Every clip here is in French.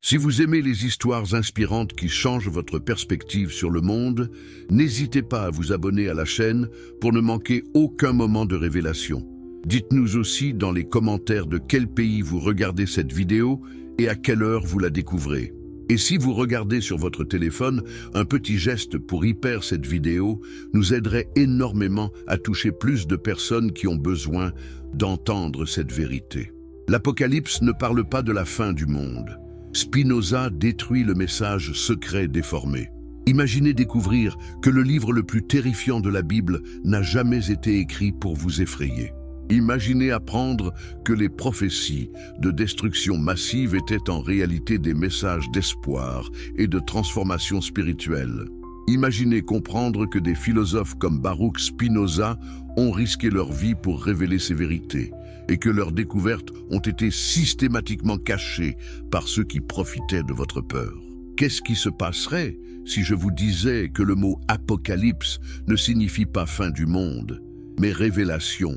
Si vous aimez les histoires inspirantes qui changent votre perspective sur le monde, n'hésitez pas à vous abonner à la chaîne pour ne manquer aucun moment de révélation. Dites-nous aussi dans les commentaires de quel pays vous regardez cette vidéo et à quelle heure vous la découvrez. Et si vous regardez sur votre téléphone, un petit geste pour hyper cette vidéo nous aiderait énormément à toucher plus de personnes qui ont besoin d'entendre cette vérité. L'Apocalypse ne parle pas de la fin du monde. Spinoza détruit le message secret déformé. Imaginez découvrir que le livre le plus terrifiant de la Bible n'a jamais été écrit pour vous effrayer. Imaginez apprendre que les prophéties de destruction massive étaient en réalité des messages d'espoir et de transformation spirituelle. Imaginez comprendre que des philosophes comme Baruch Spinoza ont risqué leur vie pour révéler ces vérités et que leurs découvertes ont été systématiquement cachées par ceux qui profitaient de votre peur. Qu'est-ce qui se passerait si je vous disais que le mot apocalypse ne signifie pas fin du monde, mais révélation?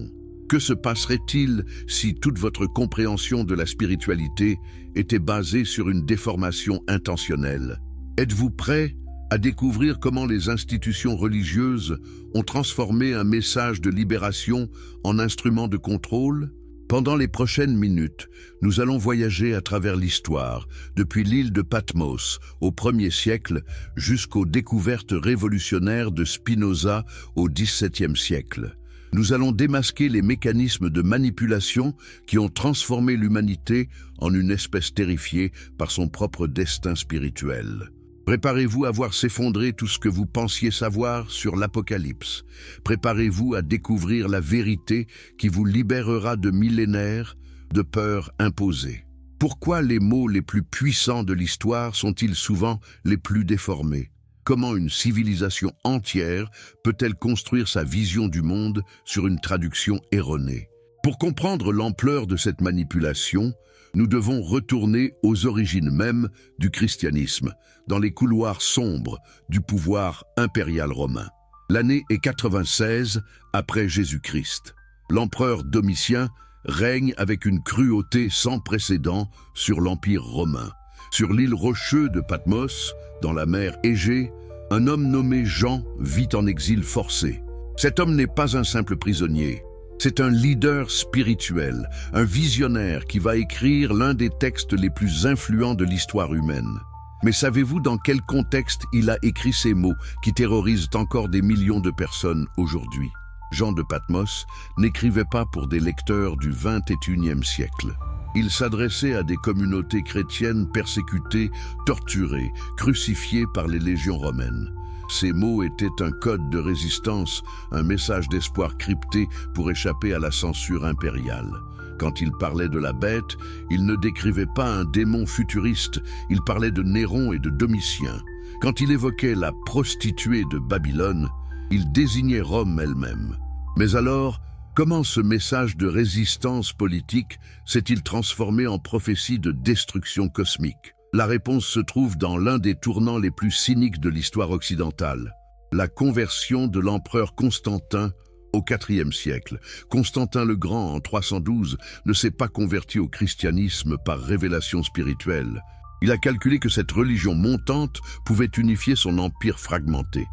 Que se passerait-il si toute votre compréhension de la spiritualité était basée sur une déformation intentionnelle? Êtes-vous prêt à découvrir comment les institutions religieuses ont transformé un message de libération en instrument de contrôle? Pendant les prochaines minutes, nous allons voyager à travers l'histoire, depuis l'île de Patmos au 1er siècle jusqu'aux découvertes révolutionnaires de Spinoza au XVIIe siècle. Nous allons démasquer les mécanismes de manipulation qui ont transformé l'humanité en une espèce terrifiée par son propre destin spirituel. Préparez-vous à voir s'effondrer tout ce que vous pensiez savoir sur l'Apocalypse. Préparez-vous à découvrir la vérité qui vous libérera de millénaires de peurs imposées. Pourquoi les mots les plus puissants de l'histoire sont-ils souvent les plus déformés? Comment une civilisation entière peut-elle construire sa vision du monde sur une traduction erronée? Pour comprendre l'ampleur de cette manipulation, nous devons retourner aux origines mêmes du christianisme, dans les couloirs sombres du pouvoir impérial romain. L'année est 96 après Jésus-Christ. L'empereur Domitien règne avec une cruauté sans précédent sur l'Empire romain. Sur l'île rocheuse de Patmos, dans la mer Égée, un homme nommé Jean vit en exil forcé. Cet homme n'est pas un simple prisonnier. C'est un leader spirituel, un visionnaire qui va écrire l'un des textes les plus influents de l'histoire humaine. Mais savez-vous dans quel contexte il a écrit ces mots qui terrorisent encore des millions de personnes aujourd'hui? Jean de Patmos n'écrivait pas pour des lecteurs du XXIe siècle. Il s'adressait à des communautés chrétiennes persécutées, torturées, crucifiées par les légions romaines. Ces mots étaient un code de résistance, un message d'espoir crypté pour échapper à la censure impériale. Quand il parlait de la bête, il ne décrivait pas un démon futuriste, il parlait de Néron et de Domitien. Quand il évoquait la prostituée de Babylone, il désignait Rome elle-même. Mais alors, comment ce message de résistance politique s'est-il transformé en prophétie de destruction cosmique? La réponse se trouve dans l'un des tournants les plus cyniques de l'histoire occidentale, la conversion de l'empereur Constantin au IVe siècle. Constantin le Grand, en 312, ne s'est pas converti au christianisme par révélation spirituelle. Il a calculé que cette religion montante pouvait unifier son empire fragmenté.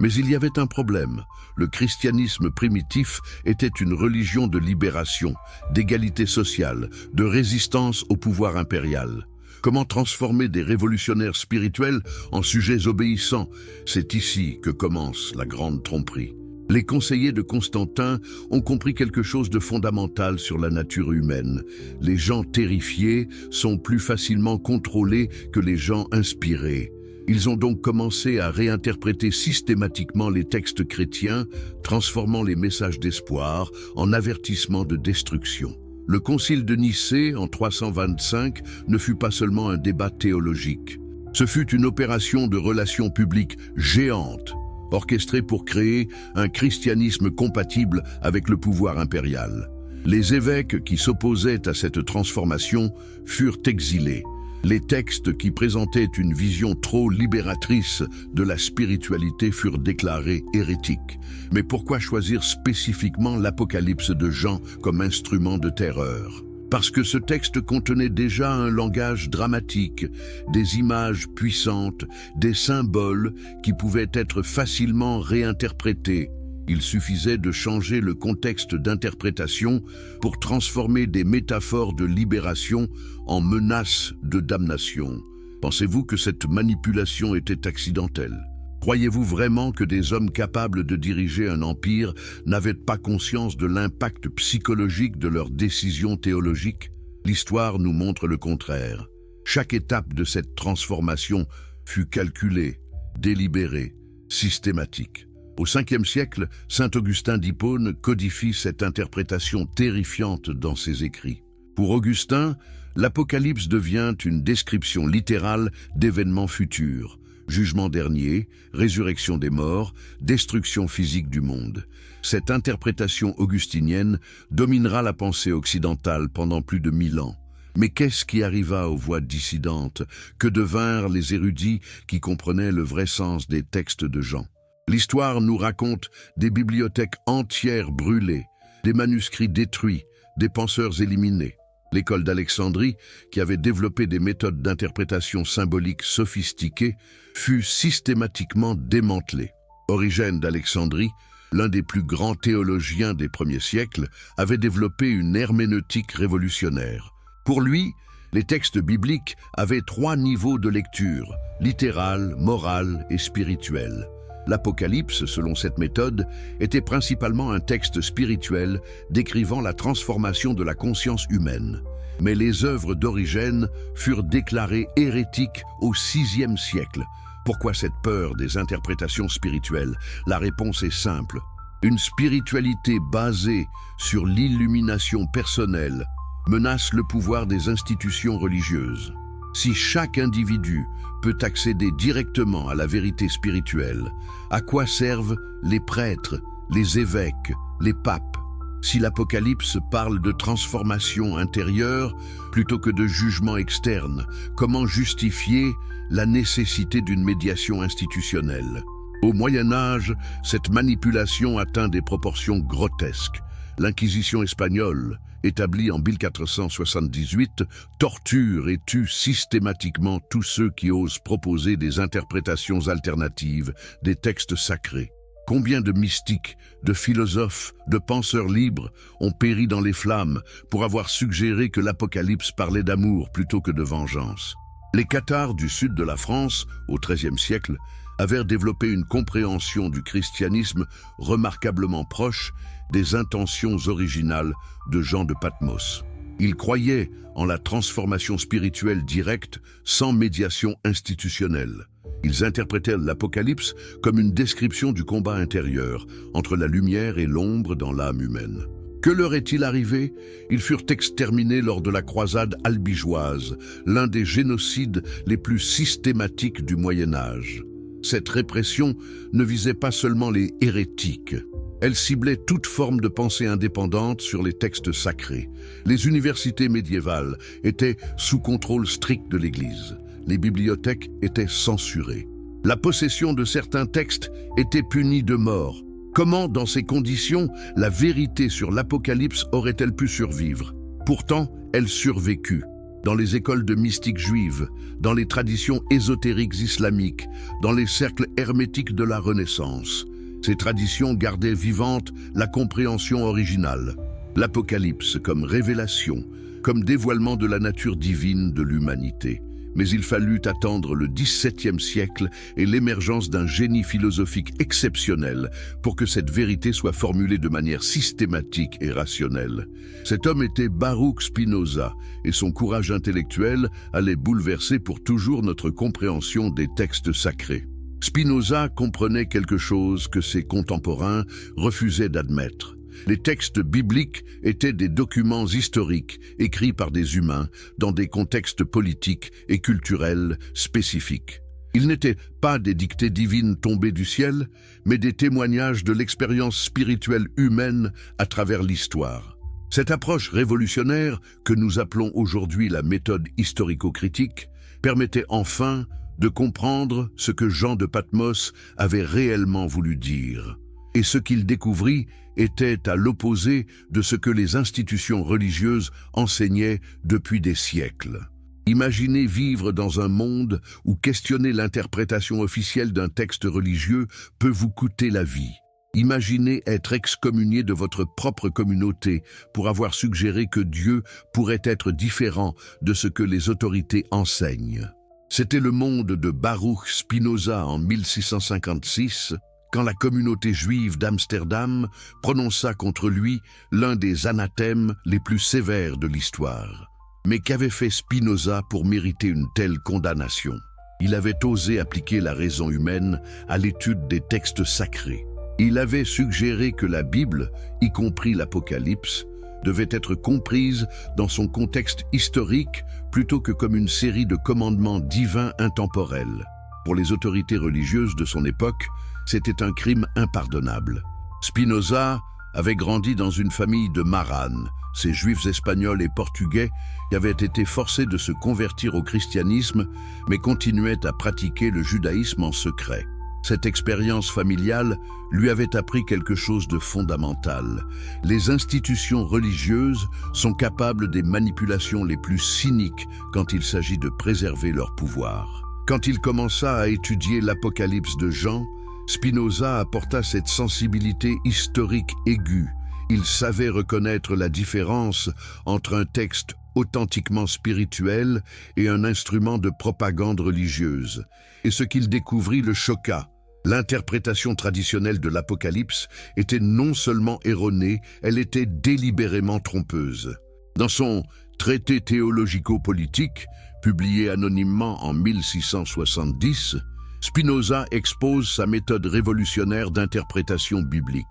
Mais il y avait un problème. Le christianisme primitif était une religion de libération, d'égalité sociale, de résistance au pouvoir impérial. Comment transformer des révolutionnaires spirituels en sujets obéissants? C'est ici que commence la grande tromperie. Les conseillers de Constantin ont compris quelque chose de fondamental sur la nature humaine. Les gens terrifiés sont plus facilement contrôlés que les gens inspirés. Ils ont donc commencé à réinterpréter systématiquement les textes chrétiens, transformant les messages d'espoir en avertissements de destruction. Le concile de Nicée, en 325, ne fut pas seulement un débat théologique. Ce fut une opération de relations publiques géante, orchestrée pour créer un christianisme compatible avec le pouvoir impérial. Les évêques qui s'opposaient à cette transformation furent exilés. Les textes qui présentaient une vision trop libératrice de la spiritualité furent déclarés hérétiques. Mais pourquoi choisir spécifiquement l'Apocalypse de Jean comme instrument de terreur? parce que ce texte contenait déjà un langage dramatique, des images puissantes, des symboles qui pouvaient être facilement réinterprétés. Il suffisait de changer le contexte d'interprétation pour transformer des métaphores de libération en menaces de damnation. Pensez-vous que cette manipulation était accidentelle? Croyez-vous vraiment que des hommes capables de diriger un empire n'avaient pas conscience de l'impact psychologique de leurs décisions théologiques? L'histoire nous montre le contraire. Chaque étape de cette transformation fut calculée, délibérée, systématique. Au Ve siècle, saint Augustin d'Hippone codifie cette interprétation terrifiante dans ses écrits. Pour Augustin, l'Apocalypse devient une description littérale d'événements futurs. Jugement dernier, résurrection des morts, destruction physique du monde. Cette interprétation augustinienne dominera la pensée occidentale pendant plus de 1000 ans. Mais qu'est-ce qui arriva aux voix dissidentes? Que devinrent les érudits qui comprenaient le vrai sens des textes de Jean? L'histoire nous raconte des bibliothèques entières brûlées, des manuscrits détruits, des penseurs éliminés. L'école d'Alexandrie, qui avait développé des méthodes d'interprétation symbolique sophistiquées, fut systématiquement démantelée. Origène d'Alexandrie, l'un des plus grands théologiens des premiers siècles, avait développé une herméneutique révolutionnaire. Pour lui, les textes bibliques avaient 3 niveaux de lecture, littéral, moral et spirituel. L'Apocalypse, selon cette méthode, était principalement un texte spirituel décrivant la transformation de la conscience humaine. Mais les œuvres d'Origène furent déclarées hérétiques au VIe siècle. Pourquoi cette peur des interprétations spirituelles? La réponse est simple. Une spiritualité basée sur l'illumination personnelle menace le pouvoir des institutions religieuses. Si chaque individu peut accéder directement à la vérité spirituelle, à quoi servent les prêtres, les évêques, les papes? Si l'Apocalypse parle de transformation intérieure plutôt que de jugement externe, comment justifier la nécessité d'une médiation institutionnelle? Au Moyen Âge, cette manipulation atteint des proportions grotesques. L'Inquisition espagnole, établie en 1478, torture et tue systématiquement tous ceux qui osent proposer des interprétations alternatives des textes sacrés. Combien de mystiques, de philosophes, de penseurs libres ont péri dans les flammes pour avoir suggéré que l'Apocalypse parlait d'amour plutôt que de vengeance? Les cathares du sud de la France, au XIIIe siècle, avaient développé une compréhension du christianisme remarquablement proche des intentions originales de Jean de Patmos. Ils croyaient en la transformation spirituelle directe sans médiation institutionnelle. Ils interprétaient l'Apocalypse comme une description du combat intérieur entre la lumière et l'ombre dans l'âme humaine. Que leur est-il arrivé? Ils furent exterminés lors de la croisade albigeoise, l'un des génocides les plus systématiques du Moyen Âge. Cette répression ne visait pas seulement les hérétiques. Elle ciblait toute forme de pensée indépendante sur les textes sacrés. Les universités médiévales étaient sous contrôle strict de l'Église. Les bibliothèques étaient censurées. La possession de certains textes était punie de mort. Comment, dans ces conditions, la vérité sur l'Apocalypse aurait-elle pu survivre? Pourtant, elle survécut. Dans les écoles de mystiques juives, dans les traditions ésotériques islamiques, dans les cercles hermétiques de la Renaissance. Ces traditions gardaient vivante la compréhension originale. L'Apocalypse comme révélation, comme dévoilement de la nature divine de l'humanité. Mais il fallut attendre le XVIIe siècle et l'émergence d'un génie philosophique exceptionnel pour que cette vérité soit formulée de manière systématique et rationnelle. Cet homme était Baruch Spinoza, et son courage intellectuel allait bouleverser pour toujours notre compréhension des textes sacrés. Spinoza comprenait quelque chose que ses contemporains refusaient d'admettre. Les textes bibliques étaient des documents historiques écrits par des humains dans des contextes politiques et culturels spécifiques. Ils n'étaient pas des dictées divines tombées du ciel, mais des témoignages de l'expérience spirituelle humaine à travers l'histoire. Cette approche révolutionnaire, que nous appelons aujourd'hui la méthode historico-critique, permettait enfin de comprendre ce que Jean de Patmos avait réellement voulu dire. Et ce qu'il découvrit était à l'opposé de ce que les institutions religieuses enseignaient depuis des siècles. Imaginez vivre dans un monde où questionner l'interprétation officielle d'un texte religieux peut vous coûter la vie. Imaginez être excommunié de votre propre communauté pour avoir suggéré que Dieu pourrait être différent de ce que les autorités enseignent. C'était le monde de Baruch Spinoza en 1656, quand la communauté juive d'Amsterdam prononça contre lui l'un des anathèmes les plus sévères de l'histoire. Mais qu'avait fait Spinoza pour mériter une telle condamnation? Il avait osé appliquer la raison humaine à l'étude des textes sacrés. Il avait suggéré que la Bible, y compris l'Apocalypse, devait être comprise dans son contexte historique plutôt que comme une série de commandements divins intemporels. Pour les autorités religieuses de son époque, c'était un crime impardonnable. Spinoza avait grandi dans une famille de maranes, ces juifs espagnols et portugais qui avaient été forcés de se convertir au christianisme, mais continuaient à pratiquer le judaïsme en secret. Cette expérience familiale lui avait appris quelque chose de fondamental. Les institutions religieuses sont capables des manipulations les plus cyniques quand il s'agit de préserver leur pouvoir. Quand il commença à étudier l'Apocalypse de Jean, Spinoza apporta cette sensibilité historique aiguë. Il savait reconnaître la différence entre un texte authentiquement spirituel et un instrument de propagande religieuse. Et ce qu'il découvrit le choqua. L'interprétation traditionnelle de l'Apocalypse était non seulement erronée, elle était délibérément trompeuse. Dans son traité théologico-politique, publié anonymement en 1670, Spinoza expose sa méthode révolutionnaire d'interprétation biblique.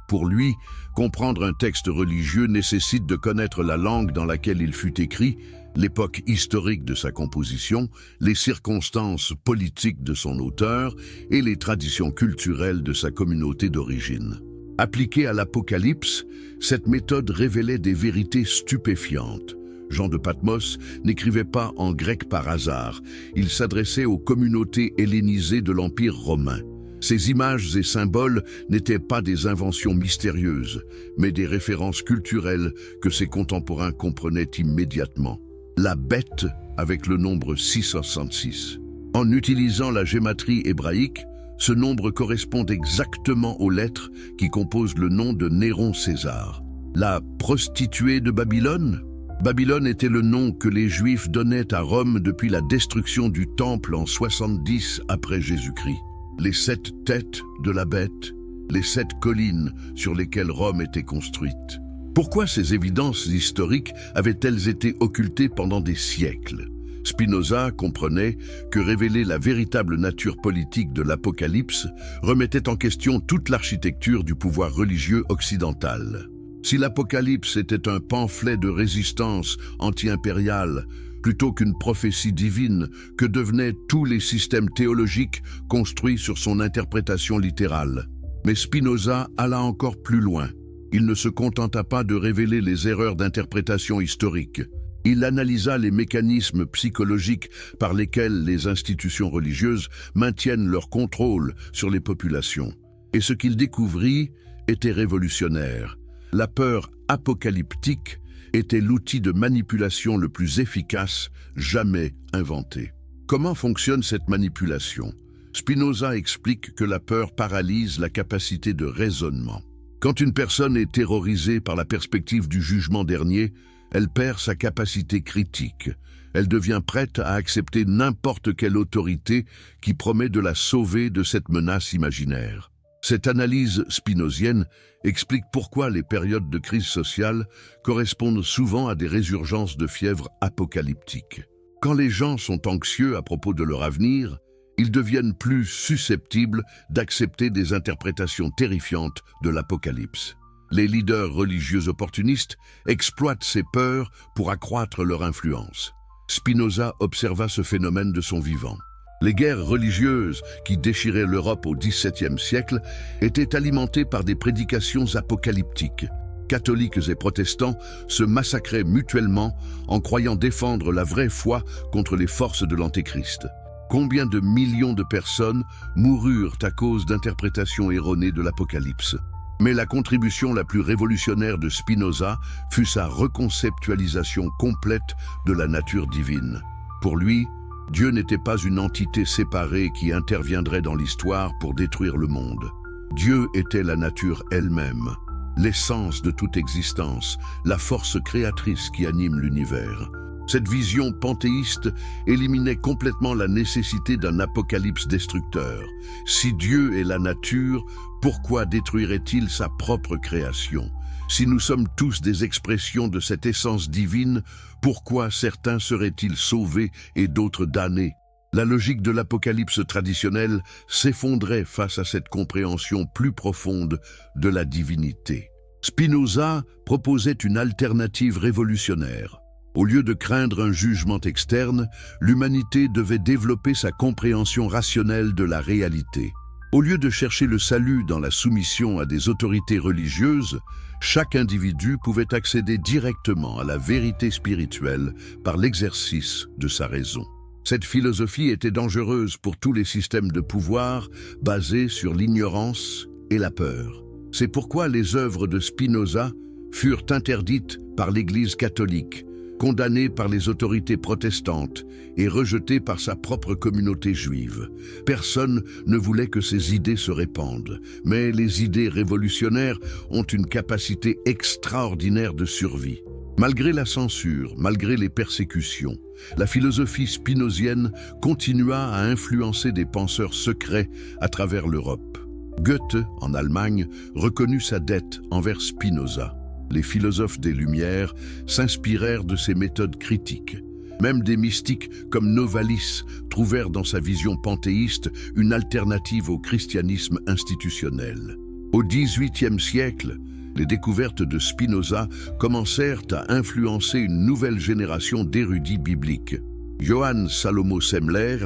Pour lui, comprendre un texte religieux nécessite de connaître la langue dans laquelle il fut écrit, l'époque historique de sa composition, les circonstances politiques de son auteur et les traditions culturelles de sa communauté d'origine. Appliquée à l'Apocalypse, cette méthode révélait des vérités stupéfiantes. Jean de Patmos n'écrivait pas en grec par hasard, il s'adressait aux communautés hellénisées de l'Empire romain. Ces images et symboles n'étaient pas des inventions mystérieuses, mais des références culturelles que ses contemporains comprenaient immédiatement. La bête avec le nombre 666. En utilisant la gématrie hébraïque, ce nombre correspond exactement aux lettres qui composent le nom de Néron César. La prostituée de Babylone? Babylone était le nom que les Juifs donnaient à Rome depuis la destruction du Temple en 70 après Jésus-Christ. Les 7 têtes de la bête, les 7 collines sur lesquelles Rome était construite. Pourquoi ces évidences historiques avaient-elles été occultées pendant des siècles? Spinoza comprenait que révéler la véritable nature politique de l'Apocalypse remettait en question toute l'architecture du pouvoir religieux occidental. Si l'Apocalypse était un pamphlet de résistance anti-impériale, plutôt qu'une prophétie divine, que devenaient tous les systèmes théologiques construits sur son interprétation littérale. Mais Spinoza alla encore plus loin. Il ne se contenta pas de révéler les erreurs d'interprétation historique. Il analysa les mécanismes psychologiques par lesquels les institutions religieuses maintiennent leur contrôle sur les populations. Et ce qu'il découvrit était révolutionnaire. La peur apocalyptique était l'outil de manipulation le plus efficace jamais inventé. Comment fonctionne cette manipulation? Spinoza explique que la peur paralyse la capacité de raisonnement. Quand une personne est terrorisée par la perspective du jugement dernier, elle perd sa capacité critique. Elle devient prête à accepter n'importe quelle autorité qui promet de la sauver de cette menace imaginaire. Cette analyse spinozienne explique pourquoi les périodes de crise sociale correspondent souvent à des résurgences de fièvre apocalyptique. Quand les gens sont anxieux à propos de leur avenir, ils deviennent plus susceptibles d'accepter des interprétations terrifiantes de l'Apocalypse. Les leaders religieux opportunistes exploitent ces peurs pour accroître leur influence. Spinoza observa ce phénomène de son vivant. Les guerres religieuses qui déchiraient l'Europe au XVIIe siècle étaient alimentées par des prédications apocalyptiques. Catholiques et protestants se massacraient mutuellement en croyant défendre la vraie foi contre les forces de l'Antéchrist. Combien de millions de personnes moururent à cause d'interprétations erronées de l'Apocalypse? Mais la contribution la plus révolutionnaire de Spinoza fut sa reconceptualisation complète de la nature divine. Pour lui, Dieu n'était pas une entité séparée qui interviendrait dans l'histoire pour détruire le monde. Dieu était la nature elle-même, l'essence de toute existence, la force créatrice qui anime l'univers. Cette vision panthéiste éliminait complètement la nécessité d'un apocalypse destructeur. Si Dieu est la nature, pourquoi détruirait-il sa propre création? Si nous sommes tous des expressions de cette essence divine, pourquoi certains seraient-ils sauvés et d'autres damnés? La logique de l'apocalypse traditionnelle s'effondrait face à cette compréhension plus profonde de la divinité. Spinoza proposait une alternative révolutionnaire. Au lieu de craindre un jugement externe, l'humanité devait développer sa compréhension rationnelle de la réalité. Au lieu de chercher le salut dans la soumission à des autorités religieuses, chaque individu pouvait accéder directement à la vérité spirituelle par l'exercice de sa raison. Cette philosophie était dangereuse pour tous les systèmes de pouvoir basés sur l'ignorance et la peur. C'est pourquoi les œuvres de Spinoza furent interdites par l'Église catholique, condamné par les autorités protestantes et rejeté par sa propre communauté juive. Personne ne voulait que ces idées se répandent, mais les idées révolutionnaires ont une capacité extraordinaire de survie. Malgré la censure, malgré les persécutions, la philosophie spinozienne continua à influencer des penseurs secrets à travers l'Europe. Goethe, en Allemagne, reconnut sa dette envers Spinoza. Les philosophes des Lumières s'inspirèrent de ses méthodes critiques. Même des mystiques comme Novalis trouvèrent dans sa vision panthéiste une alternative au christianisme institutionnel. Au XVIIIe siècle, les découvertes de Spinoza commencèrent à influencer une nouvelle génération d'érudits bibliques. Johann Salomo Semler,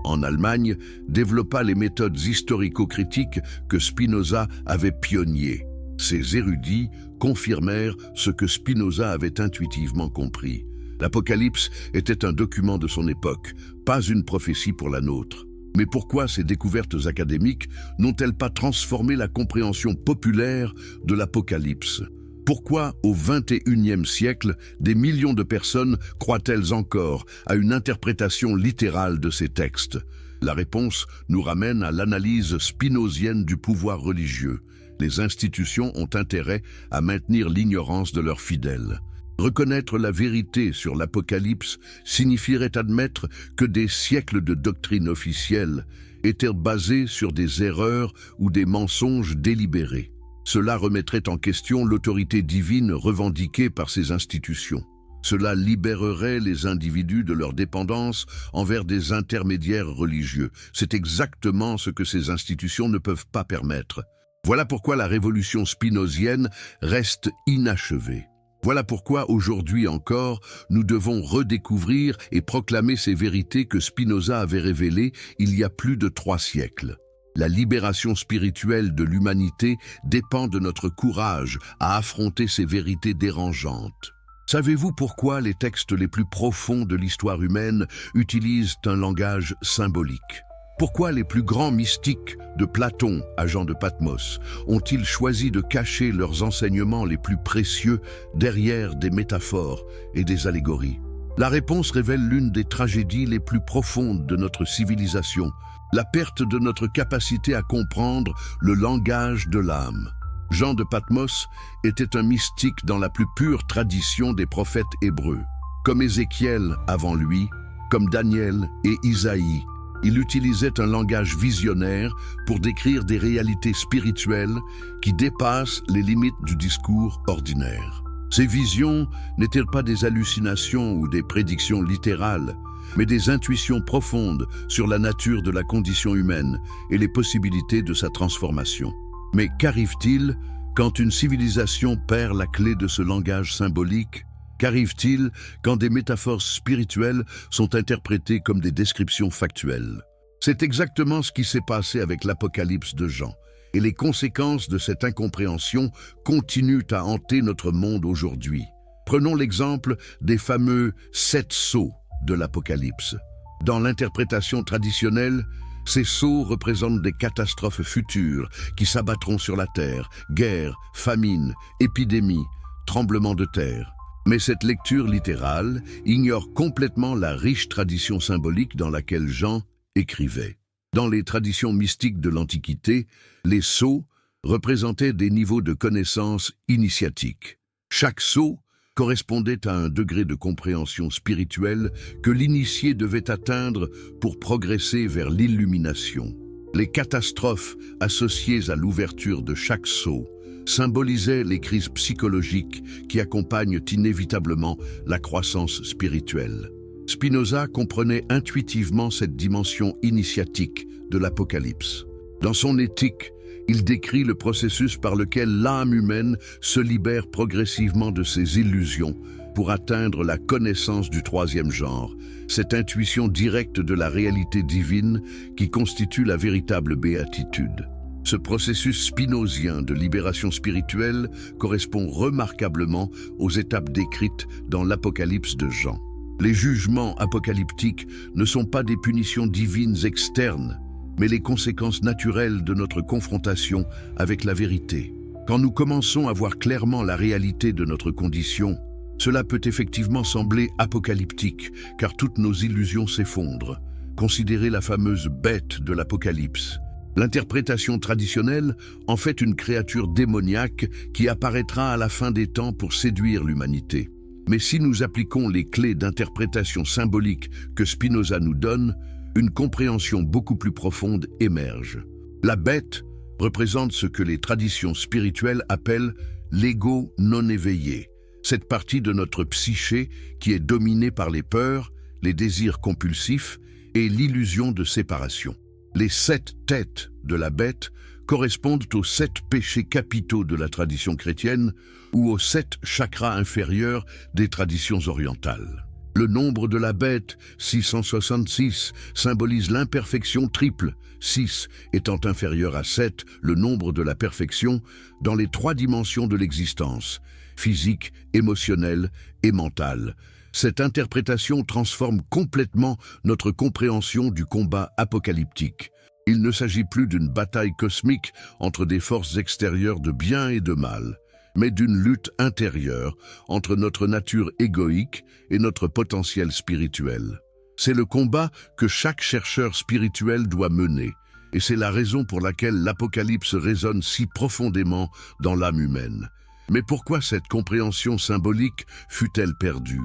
en Allemagne, développa les méthodes historico-critiques que Spinoza avait pionniers. Ces érudits confirmèrent ce que Spinoza avait intuitivement compris. L'Apocalypse était un document de son époque, pas une prophétie pour la nôtre. Mais pourquoi ces découvertes académiques n'ont-elles pas transformé la compréhension populaire de l'Apocalypse? Pourquoi, au XXIe siècle, des millions de personnes croient-elles encore à une interprétation littérale de ces textes? La réponse nous ramène à l'analyse spinozienne du pouvoir religieux. Les institutions ont intérêt à maintenir l'ignorance de leurs fidèles. Reconnaître la vérité sur l'Apocalypse signifierait admettre que des siècles de doctrine officielle étaient basés sur des erreurs ou des mensonges délibérés. Cela remettrait en question l'autorité divine revendiquée par ces institutions. Cela libérerait les individus de leur dépendance envers des intermédiaires religieux. C'est exactement ce que ces institutions ne peuvent pas permettre. Voilà pourquoi la révolution spinozienne reste inachevée. Voilà pourquoi, aujourd'hui encore, nous devons redécouvrir et proclamer ces vérités que Spinoza avait révélées il y a plus de 3 siècles. La libération spirituelle de l'humanité dépend de notre courage à affronter ces vérités dérangeantes. Savez-vous pourquoi les textes les plus profonds de l'histoire humaine utilisent un langage symbolique? Pourquoi les plus grands mystiques, de Platon à Jean de Patmos, ont-ils choisi de cacher leurs enseignements les plus précieux derrière des métaphores et des allégories? La réponse révèle l'une des tragédies les plus profondes de notre civilisation, la perte de notre capacité à comprendre le langage de l'âme. Jean de Patmos était un mystique dans la plus pure tradition des prophètes hébreux. Comme Ézéchiel avant lui, comme Daniel et Isaïe, il utilisait un langage visionnaire pour décrire des réalités spirituelles qui dépassent les limites du discours ordinaire. Ces visions n'étaient pas des hallucinations ou des prédictions littérales, mais des intuitions profondes sur la nature de la condition humaine et les possibilités de sa transformation. Mais qu'arrive-t-il quand une civilisation perd la clé de ce langage symbolique? Qu'arrive-t-il quand des métaphores spirituelles sont interprétées comme des descriptions factuelles? C'est exactement ce qui s'est passé avec l'Apocalypse de Jean, et les conséquences de cette incompréhension continuent à hanter notre monde aujourd'hui. Prenons l'exemple des fameux 7 sceaux de l'Apocalypse. Dans l'interprétation traditionnelle, Ces sceaux représentent des catastrophes futures qui s'abattront sur la Terre, guerres, famines, épidémies, tremblements de terre. Mais cette lecture littérale ignore complètement la riche tradition symbolique dans laquelle Jean écrivait. Dans les traditions mystiques de l'Antiquité, les sceaux représentaient des niveaux de connaissance initiatiques. Chaque sceau correspondait à un degré de compréhension spirituelle que l'initié devait atteindre pour progresser vers l'illumination. Les catastrophes associées à l'ouverture de chaque sceau symbolisaient les crises psychologiques qui accompagnent inévitablement la croissance spirituelle. Spinoza comprenait intuitivement cette dimension initiatique de l'Apocalypse. Dans son Éthique, il décrit le processus par lequel l'âme humaine se libère progressivement de ses illusions pour atteindre la connaissance du troisième genre, cette intuition directe de la réalité divine qui constitue la véritable béatitude. Ce processus spinozien de libération spirituelle correspond remarquablement aux étapes décrites dans l'Apocalypse de Jean. Les jugements apocalyptiques ne sont pas des punitions divines externes, mais les conséquences naturelles de notre confrontation avec la vérité. Quand nous commençons à voir clairement la réalité de notre condition, cela peut effectivement sembler apocalyptique, car toutes nos illusions s'effondrent. Considérez la fameuse bête de l'Apocalypse. L'interprétation traditionnelle en fait une créature démoniaque qui apparaîtra à la fin des temps pour séduire l'humanité. Mais si nous appliquons les clés d'interprétation symbolique que Spinoza nous donne, une compréhension beaucoup plus profonde émerge. La bête représente ce que les traditions spirituelles appellent l'ego non éveillé, cette partie de notre psyché qui est dominée par les peurs, les désirs compulsifs et l'illusion de séparation. Les 7 têtes de la bête correspondent aux 7 péchés capitaux de la tradition chrétienne ou aux 7 chakras inférieurs des traditions orientales. Le nombre de la bête, 666, symbolise l'imperfection triple, 6 étant inférieur à 7, le nombre de la perfection, dans les 3 dimensions de l'existence, physique, émotionnelle et mentale. Cette interprétation transforme complètement notre compréhension du combat apocalyptique. Il ne s'agit plus d'une bataille cosmique entre des forces extérieures de bien et de mal, mais d'une lutte intérieure entre notre nature égoïque et notre potentiel spirituel. C'est le combat que chaque chercheur spirituel doit mener, et c'est la raison pour laquelle l'Apocalypse résonne si profondément dans l'âme humaine. Mais pourquoi cette compréhension symbolique fut-elle perdue ?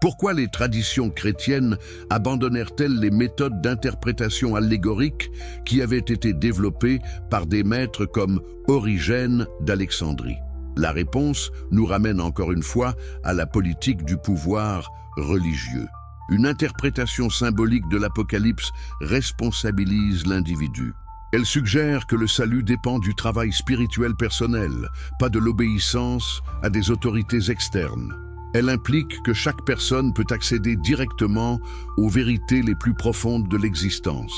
Pourquoi les traditions chrétiennes abandonnèrent-elles les méthodes d'interprétation allégorique qui avaient été développées par des maîtres comme Origène d'Alexandrie ? La réponse nous ramène encore une fois à la politique du pouvoir religieux. Une interprétation symbolique de l'Apocalypse responsabilise l'individu. Elle suggère que le salut dépend du travail spirituel personnel, pas de l'obéissance à des autorités externes. Elle implique que chaque personne peut accéder directement aux vérités les plus profondes de l'existence.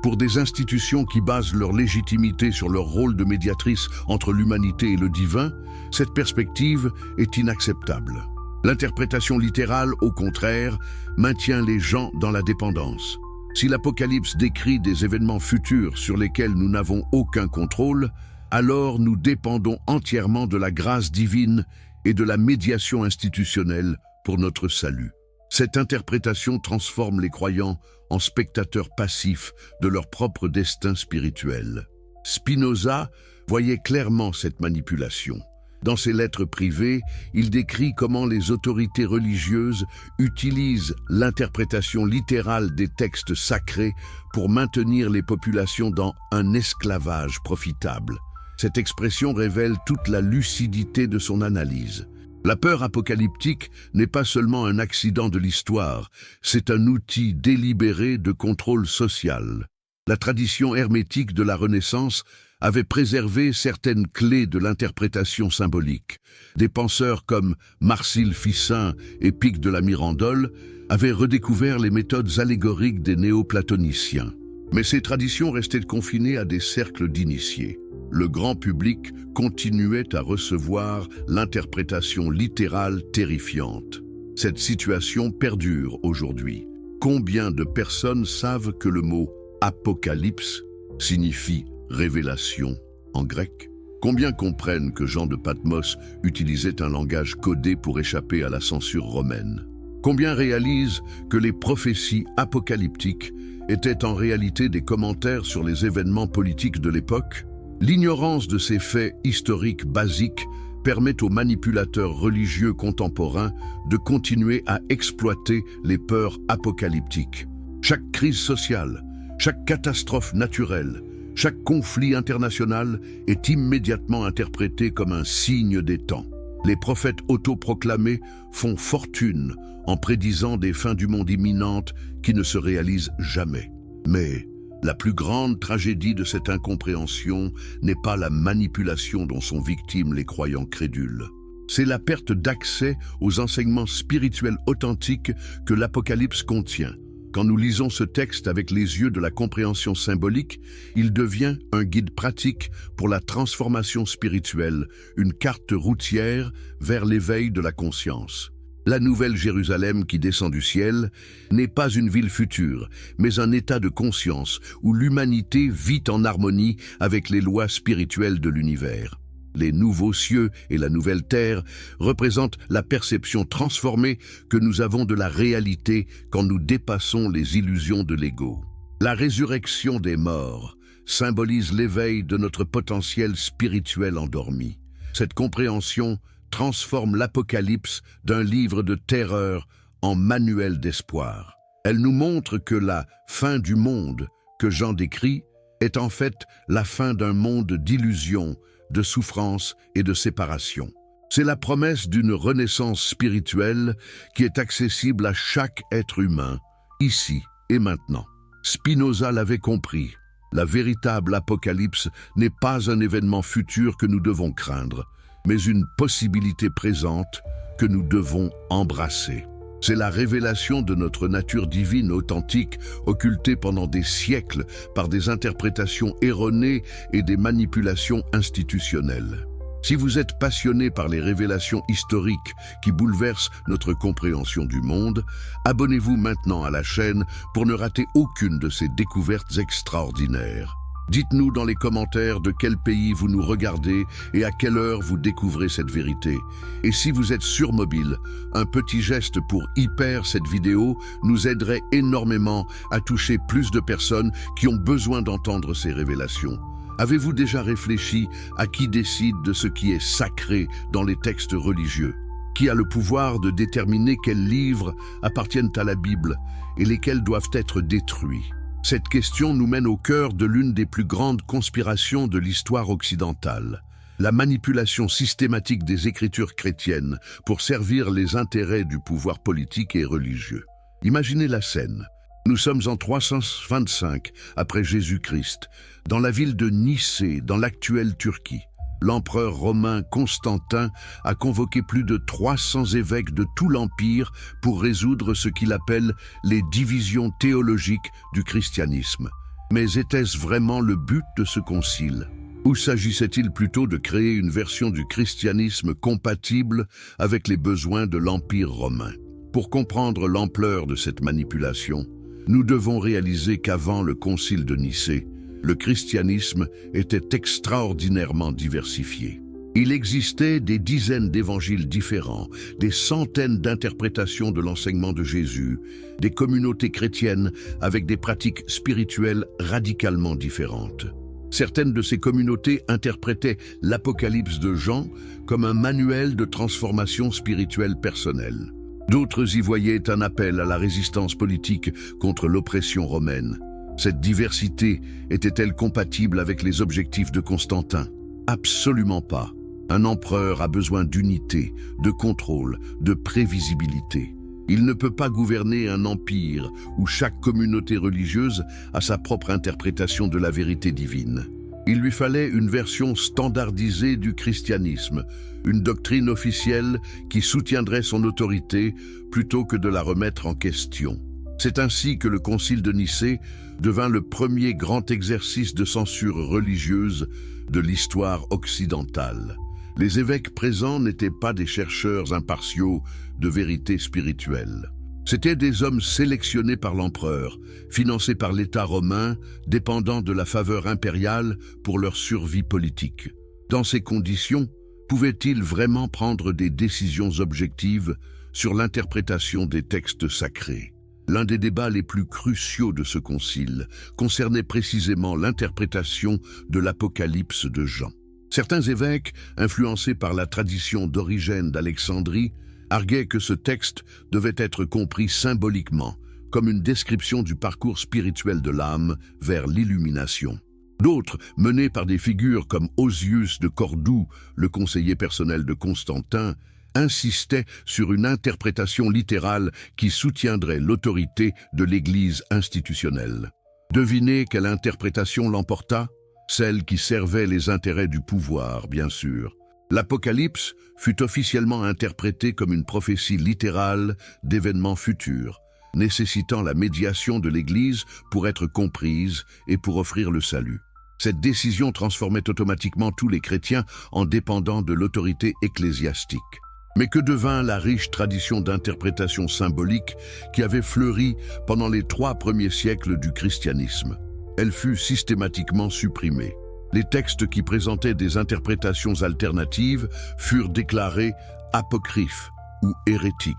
Pour des institutions qui basent leur légitimité sur leur rôle de médiatrice entre l'humanité et le divin, cette perspective est inacceptable. L'interprétation littérale, au contraire, maintient les gens dans la dépendance. Si l'Apocalypse décrit des événements futurs sur lesquels nous n'avons aucun contrôle, alors nous dépendons entièrement de la grâce divine et de la médiation institutionnelle pour notre salut. Cette interprétation transforme les croyants en spectateurs passifs de leur propre destin spirituel. Spinoza voyait clairement cette manipulation. Dans ses lettres privées, il décrit comment les autorités religieuses utilisent l'interprétation littérale des textes sacrés pour maintenir les populations dans un esclavage profitable. Cette expression révèle toute la lucidité de son analyse. La peur apocalyptique n'est pas seulement un accident de l'histoire, c'est un outil délibéré de contrôle social. La tradition hermétique de la Renaissance avait préservé certaines clés de l'interprétation symbolique. Des penseurs comme Marcille Ficin et Pic de la Mirandole avaient redécouvert les méthodes allégoriques des néoplatoniciens. Mais ces traditions restaient confinées à des cercles d'initiés. Le grand public continuait à recevoir l'interprétation littérale terrifiante. Cette situation perdure aujourd'hui. Combien de personnes savent que le mot Apocalypse signifie révélation en grec. Combien comprennent que Jean de Patmos utilisait un langage codé pour échapper à la censure romaine? Combien réalisent que les prophéties apocalyptiques étaient en réalité des commentaires sur les événements politiques de l'époque? L'ignorance de ces faits historiques basiques permet aux manipulateurs religieux contemporains de continuer à exploiter les peurs apocalyptiques. Chaque crise sociale, chaque catastrophe naturelle, chaque conflit international est immédiatement interprété comme un signe des temps. Les prophètes autoproclamés font fortune en prédisant des fins du monde imminentes qui ne se réalisent jamais. Mais la plus grande tragédie de cette incompréhension n'est pas la manipulation dont sont victimes les croyants crédules. C'est la perte d'accès aux enseignements spirituels authentiques que l'Apocalypse contient. Quand nous lisons ce texte avec les yeux de la compréhension symbolique, il devient un guide pratique pour la transformation spirituelle, une carte routière vers l'éveil de la conscience. La nouvelle Jérusalem qui descend du ciel n'est pas une ville future, mais un état de conscience où l'humanité vit en harmonie avec les lois spirituelles de l'univers. Les nouveaux cieux et la nouvelle terre représentent la perception transformée que nous avons de la réalité quand nous dépassons les illusions de l'ego. La résurrection des morts symbolise l'éveil de notre potentiel spirituel endormi. Cette compréhension transforme l'Apocalypse d'un livre de terreur en manuel d'espoir. Elle nous montre que la fin du monde que Jean décrit est en fait la fin d'un monde d'illusions, de souffrance et de séparation. C'est la promesse d'une renaissance spirituelle qui est accessible à chaque être humain, ici et maintenant. Spinoza l'avait compris. La véritable apocalypse n'est pas un événement futur que nous devons craindre, mais une possibilité présente que nous devons embrasser. C'est la révélation de notre nature divine authentique, occultée pendant des siècles par des interprétations erronées et des manipulations institutionnelles. Si vous êtes passionné par les révélations historiques qui bouleversent notre compréhension du monde, abonnez-vous maintenant à la chaîne pour ne rater aucune de ces découvertes extraordinaires. Dites-nous dans les commentaires de quel pays vous nous regardez et à quelle heure vous découvrez cette vérité. Et si vous êtes sur mobile, un petit geste pour hyper cette vidéo nous aiderait énormément à toucher plus de personnes qui ont besoin d'entendre ces révélations. Avez-vous déjà réfléchi à qui décide de ce qui est sacré dans les textes religieux? Qui a le pouvoir de déterminer quels livres appartiennent à la Bible et lesquels doivent être détruits? Cette question nous mène au cœur de l'une des plus grandes conspirations de l'histoire occidentale, la manipulation systématique des écritures chrétiennes pour servir les intérêts du pouvoir politique et religieux. Imaginez la scène. Nous sommes en 325 après Jésus-Christ, dans la ville de Nicée, dans l'actuelle Turquie. L'empereur romain Constantin a convoqué plus de 300 évêques de tout l'Empire pour résoudre ce qu'il appelle les divisions théologiques du christianisme. Mais était-ce vraiment le but de ce concile? Ou s'agissait-il plutôt de créer une version du christianisme compatible avec les besoins de l'Empire romain? Pour comprendre l'ampleur de cette manipulation, nous devons réaliser qu'avant le concile de Nicée, le christianisme était extraordinairement diversifié. Il existait des dizaines d'évangiles différents, des centaines d'interprétations de l'enseignement de Jésus, des communautés chrétiennes avec des pratiques spirituelles radicalement différentes. Certaines de ces communautés interprétaient l'Apocalypse de Jean comme un manuel de transformation spirituelle personnelle. D'autres y voyaient un appel à la résistance politique contre l'oppression romaine. Cette diversité était-elle compatible avec les objectifs de Constantin? Absolument pas. Un empereur a besoin d'unité, de contrôle, de prévisibilité. Il ne peut pas gouverner un empire où chaque communauté religieuse a sa propre interprétation de la vérité divine. Il lui fallait une version standardisée du christianisme, une doctrine officielle qui soutiendrait son autorité plutôt que de la remettre en question. C'est ainsi que le concile de Nicée devint le premier grand exercice de censure religieuse de l'histoire occidentale. Les évêques présents n'étaient pas des chercheurs impartiaux de vérité spirituelle. C'étaient des hommes sélectionnés par l'empereur, financés par l'État romain, dépendant de la faveur impériale pour leur survie politique. Dans ces conditions, pouvaient-ils vraiment prendre des décisions objectives sur l'interprétation des textes sacrés? L'un des débats les plus cruciaux de ce concile concernait précisément l'interprétation de l'Apocalypse de Jean. Certains évêques, influencés par la tradition d'Origène d'Alexandrie, arguaient que ce texte devait être compris symboliquement, comme une description du parcours spirituel de l'âme vers l'illumination. D'autres, menés par des figures comme Osius de Cordoue, le conseiller personnel de Constantin, insistaient sur une interprétation littérale qui soutiendrait l'autorité de l'Église institutionnelle. Devinez quelle interprétation l'emporta? Celle qui servait les intérêts du pouvoir, bien sûr. L'Apocalypse fut officiellement interprétée comme une prophétie littérale d'événements futurs, nécessitant la médiation de l'Église pour être comprise et pour offrir le salut. Cette décision transformait automatiquement tous les chrétiens en dépendants de l'autorité ecclésiastique. Mais que devint la riche tradition d'interprétation symbolique qui avait fleuri pendant les 3 premiers siècles du christianisme? Elle fut systématiquement supprimée. Les textes qui présentaient des interprétations alternatives furent déclarés apocryphes ou hérétiques.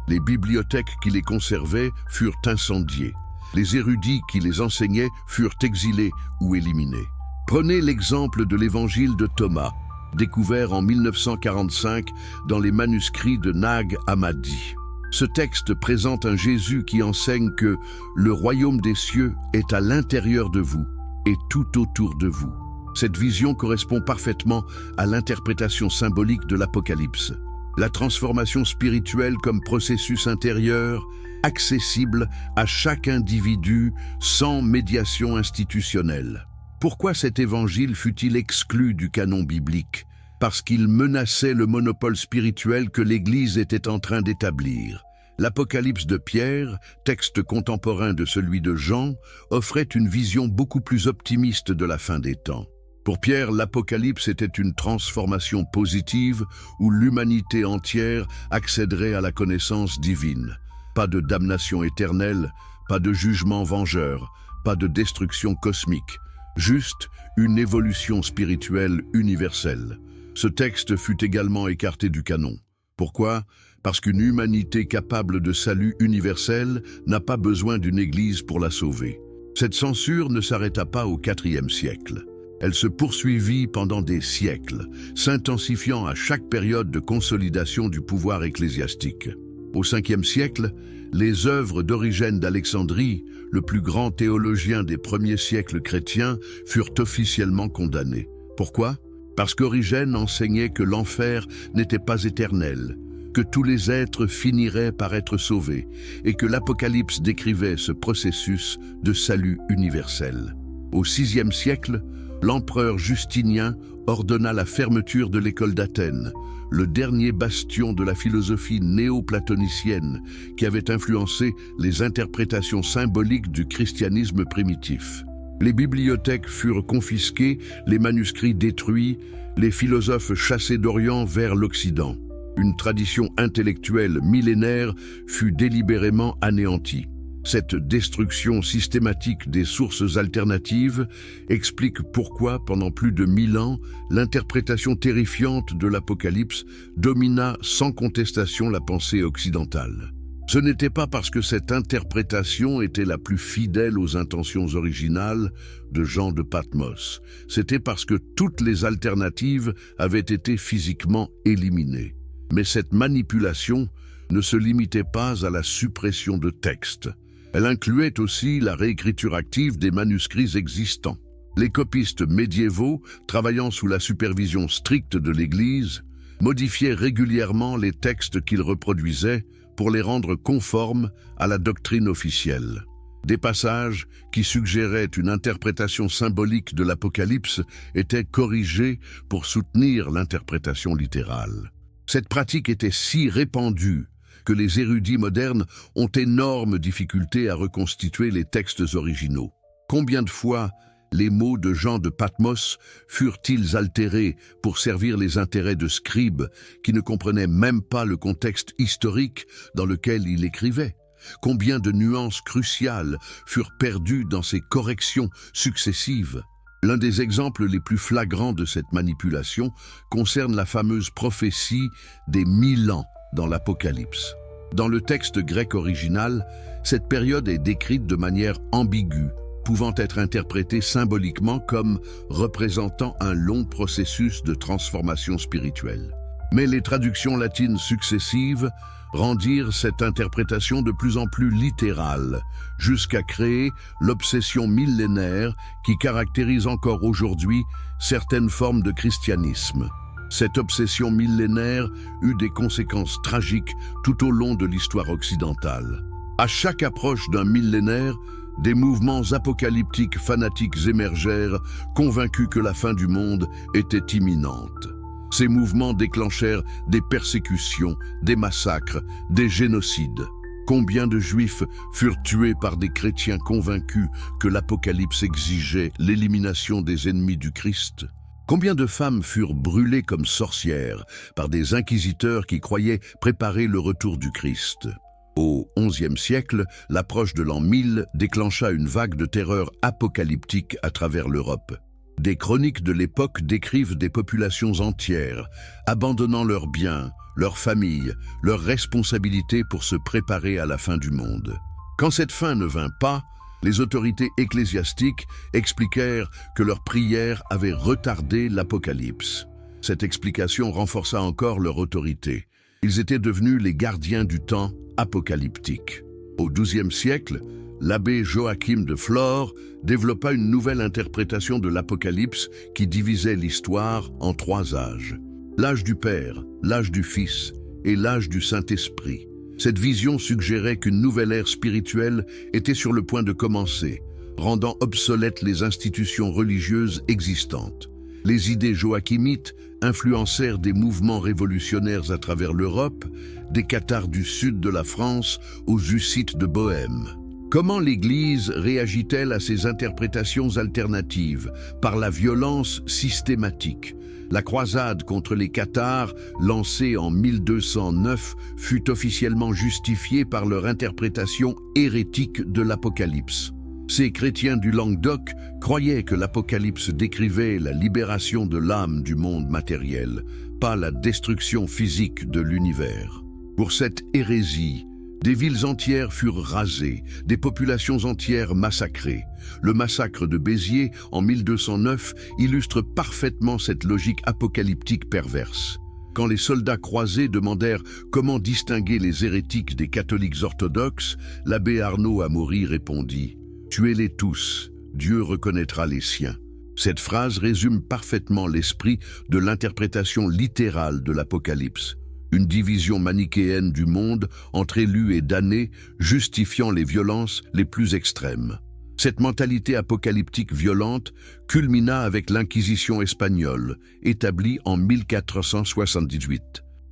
Les bibliothèques qui les conservaient furent incendiées. Les érudits qui les enseignaient furent exilés ou éliminés. Prenez l'exemple de l'évangile de Thomas, découvert en 1945 dans les manuscrits de Nag Hammadi. Ce texte présente un Jésus qui enseigne que le royaume des cieux est à l'intérieur de vous et tout autour de vous. Cette vision correspond parfaitement à l'interprétation symbolique de l'Apocalypse. La transformation spirituelle comme processus intérieur, accessible à chaque individu sans médiation institutionnelle. Pourquoi cet évangile fut-il exclu du canon biblique? Parce qu'il menaçait le monopole spirituel que l'Église était en train d'établir. L'Apocalypse de Pierre, texte contemporain de celui de Jean, offrait une vision beaucoup plus optimiste de la fin des temps. Pour Pierre, l'Apocalypse était une transformation positive où l'humanité entière accéderait à la connaissance divine. Pas de damnation éternelle, pas de jugement vengeur, pas de destruction cosmique, juste une évolution spirituelle universelle. Ce texte fut également écarté du canon. Pourquoi? Parce qu'une humanité capable de salut universel n'a pas besoin d'une église pour la sauver. Cette censure ne s'arrêta pas au IVe siècle. Elle se poursuivit pendant des siècles, s'intensifiant à chaque période de consolidation du pouvoir ecclésiastique. Au Ve siècle, les œuvres d'Origène d'Alexandrie, le plus grand théologien des premiers siècles chrétiens, furent officiellement condamnées. Pourquoi? Parce qu'Origène enseignait que l'enfer n'était pas éternel, que tous les êtres finiraient par être sauvés, et que l'Apocalypse décrivait ce processus de salut universel. Au VIe siècle, l'empereur Justinien ordonna la fermeture de l'école d'Athènes, le dernier bastion de la philosophie néo-platonicienne qui avait influencé les interprétations symboliques du christianisme primitif. Les bibliothèques furent confisquées, les manuscrits détruits, les philosophes chassés d'Orient vers l'Occident. Une tradition intellectuelle millénaire fut délibérément anéantie. Cette destruction systématique des sources alternatives explique pourquoi, pendant plus de 1000 ans, l'interprétation terrifiante de l'Apocalypse domina sans contestation la pensée occidentale. Ce n'était pas parce que cette interprétation était la plus fidèle aux intentions originales de Jean de Patmos. C'était parce que toutes les alternatives avaient été physiquement éliminées. Mais cette manipulation ne se limitait pas à la suppression de textes. Elle incluait aussi la réécriture active des manuscrits existants. Les copistes médiévaux, travaillant sous la supervision stricte de l'Église, modifiaient régulièrement les textes qu'ils reproduisaient pour les rendre conformes à la doctrine officielle. Des passages qui suggéraient une interprétation symbolique de l'Apocalypse étaient corrigés pour soutenir l'interprétation littérale. Cette pratique était si répandue que les érudits modernes ont énormes difficultés à reconstituer les textes originaux. Combien de fois les mots de Jean de Patmos furent-ils altérés pour servir les intérêts de scribes qui ne comprenaient même pas le contexte historique dans lequel il écrivait? Combien de nuances cruciales furent perdues dans ces corrections successives? L'un des exemples les plus flagrants de cette manipulation concerne la fameuse prophétie des 1000 ans dans l'Apocalypse. Dans le texte grec original, cette période est décrite de manière ambiguë, pouvant être interprétée symboliquement comme représentant un long processus de transformation spirituelle. Mais les traductions latines successives rendirent cette interprétation de plus en plus littérale, jusqu'à créer l'obsession millénaire qui caractérise encore aujourd'hui certaines formes de christianisme. Cette obsession millénaire eut des conséquences tragiques tout au long de l'histoire occidentale. À chaque approche d'un millénaire, des mouvements apocalyptiques fanatiques émergèrent, convaincus que la fin du monde était imminente. Ces mouvements déclenchèrent des persécutions, des massacres, des génocides. Combien de Juifs furent tués par des chrétiens convaincus que l'Apocalypse exigeait l'élimination des ennemis du Christ? Combien de femmes furent brûlées comme sorcières par des inquisiteurs qui croyaient préparer le retour du Christ? Au XIe siècle, l'approche de l'an 1000 déclencha une vague de terreur apocalyptique à travers l'Europe. Des chroniques de l'époque décrivent des populations entières, abandonnant leurs biens, leurs familles, leurs responsabilités pour se préparer à la fin du monde. Quand cette fin ne vint pas, les autorités ecclésiastiques expliquèrent que leurs prières avaient retardé l'Apocalypse. Cette explication renforça encore leur autorité. Ils étaient devenus les gardiens du temps apocalyptique. Au XIIe siècle, l'abbé Joachim de Flore développa une nouvelle interprétation de l'Apocalypse qui divisait l'histoire en 3 âges. L'âge du Père, l'âge du Fils et l'âge du Saint-Esprit. Cette vision suggérait qu'une nouvelle ère spirituelle était sur le point de commencer, rendant obsolètes les institutions religieuses existantes. Les idées joachimites influencèrent des mouvements révolutionnaires à travers l'Europe, des cathares du sud de la France aux hussites de Bohême. Comment l'Église réagit-elle à ces interprétations alternatives? Par la violence systématique. La croisade contre les cathares, lancée en 1209, fut officiellement justifiée par leur interprétation hérétique de l'Apocalypse. Ces chrétiens du Languedoc croyaient que l'Apocalypse décrivait la libération de l'âme du monde matériel, pas la destruction physique de l'univers. Pour cette hérésie, des villes entières furent rasées, des populations entières massacrées. Le massacre de Béziers en 1209 illustre parfaitement cette logique apocalyptique perverse. Quand les soldats croisés demandèrent comment distinguer les hérétiques des catholiques orthodoxes, l'abbé Arnaud Amaury répondit « Tuez-les tous, Dieu reconnaîtra les siens ». Cette phrase résume parfaitement l'esprit de l'interprétation littérale de l'Apocalypse. Une division manichéenne du monde entre élus et damnés, justifiant les violences les plus extrêmes. Cette mentalité apocalyptique violente culmina avec l'Inquisition espagnole, établie en 1478.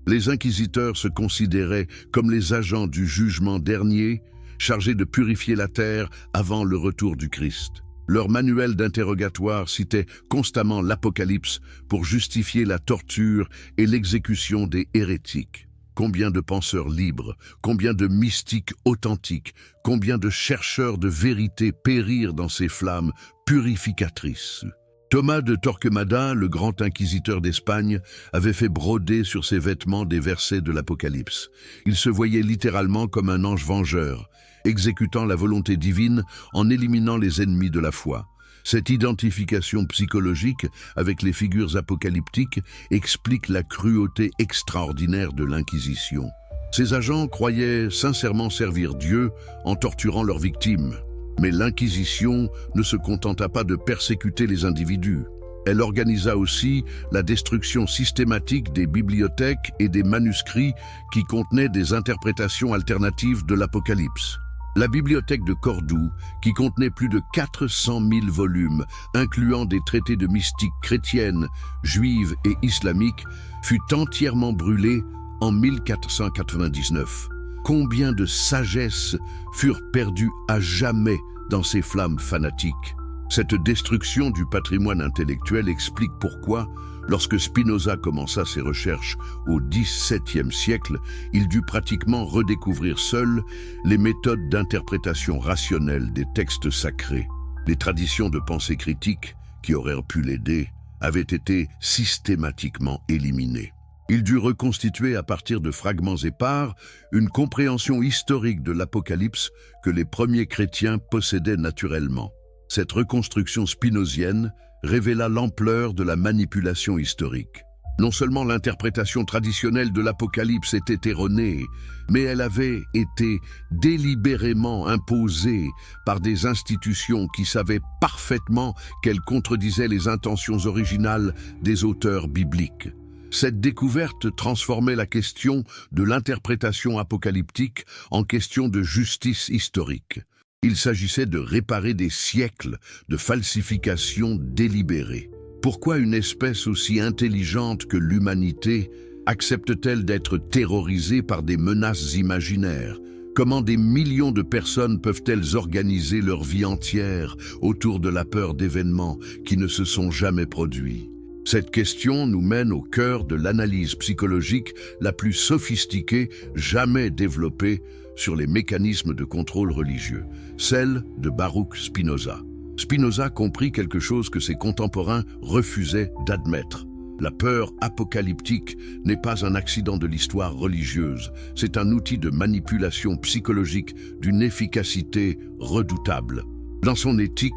Les inquisiteurs se considéraient comme les agents du jugement dernier, chargés de purifier la terre avant le retour du Christ. Leur manuel d'interrogatoire citait constamment l'Apocalypse pour justifier la torture et l'exécution des hérétiques. Combien de penseurs libres, combien de mystiques authentiques, combien de chercheurs de vérité périrent dans ces flammes purificatrices. Thomas de Torquemada, le grand inquisiteur d'Espagne, avait fait broder sur ses vêtements des versets de l'Apocalypse. Il se voyait littéralement comme un ange vengeur, exécutant la volonté divine en éliminant les ennemis de la foi. Cette identification psychologique avec les figures apocalyptiques explique la cruauté extraordinaire de l'Inquisition. Ces agents croyaient sincèrement servir Dieu en torturant leurs victimes. Mais l'Inquisition ne se contenta pas de persécuter les individus. Elle organisa aussi la destruction systématique des bibliothèques et des manuscrits qui contenaient des interprétations alternatives de l'Apocalypse. La bibliothèque de Cordoue, qui contenait plus de 400 000 volumes, incluant des traités de mystique chrétienne, juive et islamique, fut entièrement brûlée en 1499. Combien de sagesse furent perdues à jamais dans ces flammes fanatiques? Cette destruction du patrimoine intellectuel explique pourquoi, lorsque Spinoza commença ses recherches au XVIIe siècle, il dut pratiquement redécouvrir seul les méthodes d'interprétation rationnelle des textes sacrés. Les traditions de pensée critique, qui auraient pu l'aider, avaient été systématiquement éliminées. Il dut reconstituer à partir de fragments épars une compréhension historique de l'Apocalypse que les premiers chrétiens possédaient naturellement. Cette reconstruction spinozienne révéla l'ampleur de la manipulation historique. Non seulement l'interprétation traditionnelle de l'Apocalypse était erronée, mais elle avait été délibérément imposée par des institutions qui savaient parfaitement qu'elle contredisait les intentions originales des auteurs bibliques. Cette découverte transformait la question de l'interprétation apocalyptique en question de justice historique. Il s'agissait de réparer des siècles de falsifications délibérées. Pourquoi une espèce aussi intelligente que l'humanité accepte-t-elle d'être terrorisée par des menaces imaginaires? Comment des millions de personnes peuvent-elles organiser leur vie entière autour de la peur d'événements qui ne se sont jamais produits? Cette question nous mène au cœur de l'analyse psychologique la plus sophistiquée jamais développée sur les mécanismes de contrôle religieux, celle de Baruch Spinoza. Spinoza comprit quelque chose que ses contemporains refusaient d'admettre. La peur apocalyptique n'est pas un accident de l'histoire religieuse, c'est un outil de manipulation psychologique d'une efficacité redoutable. Dans son éthique,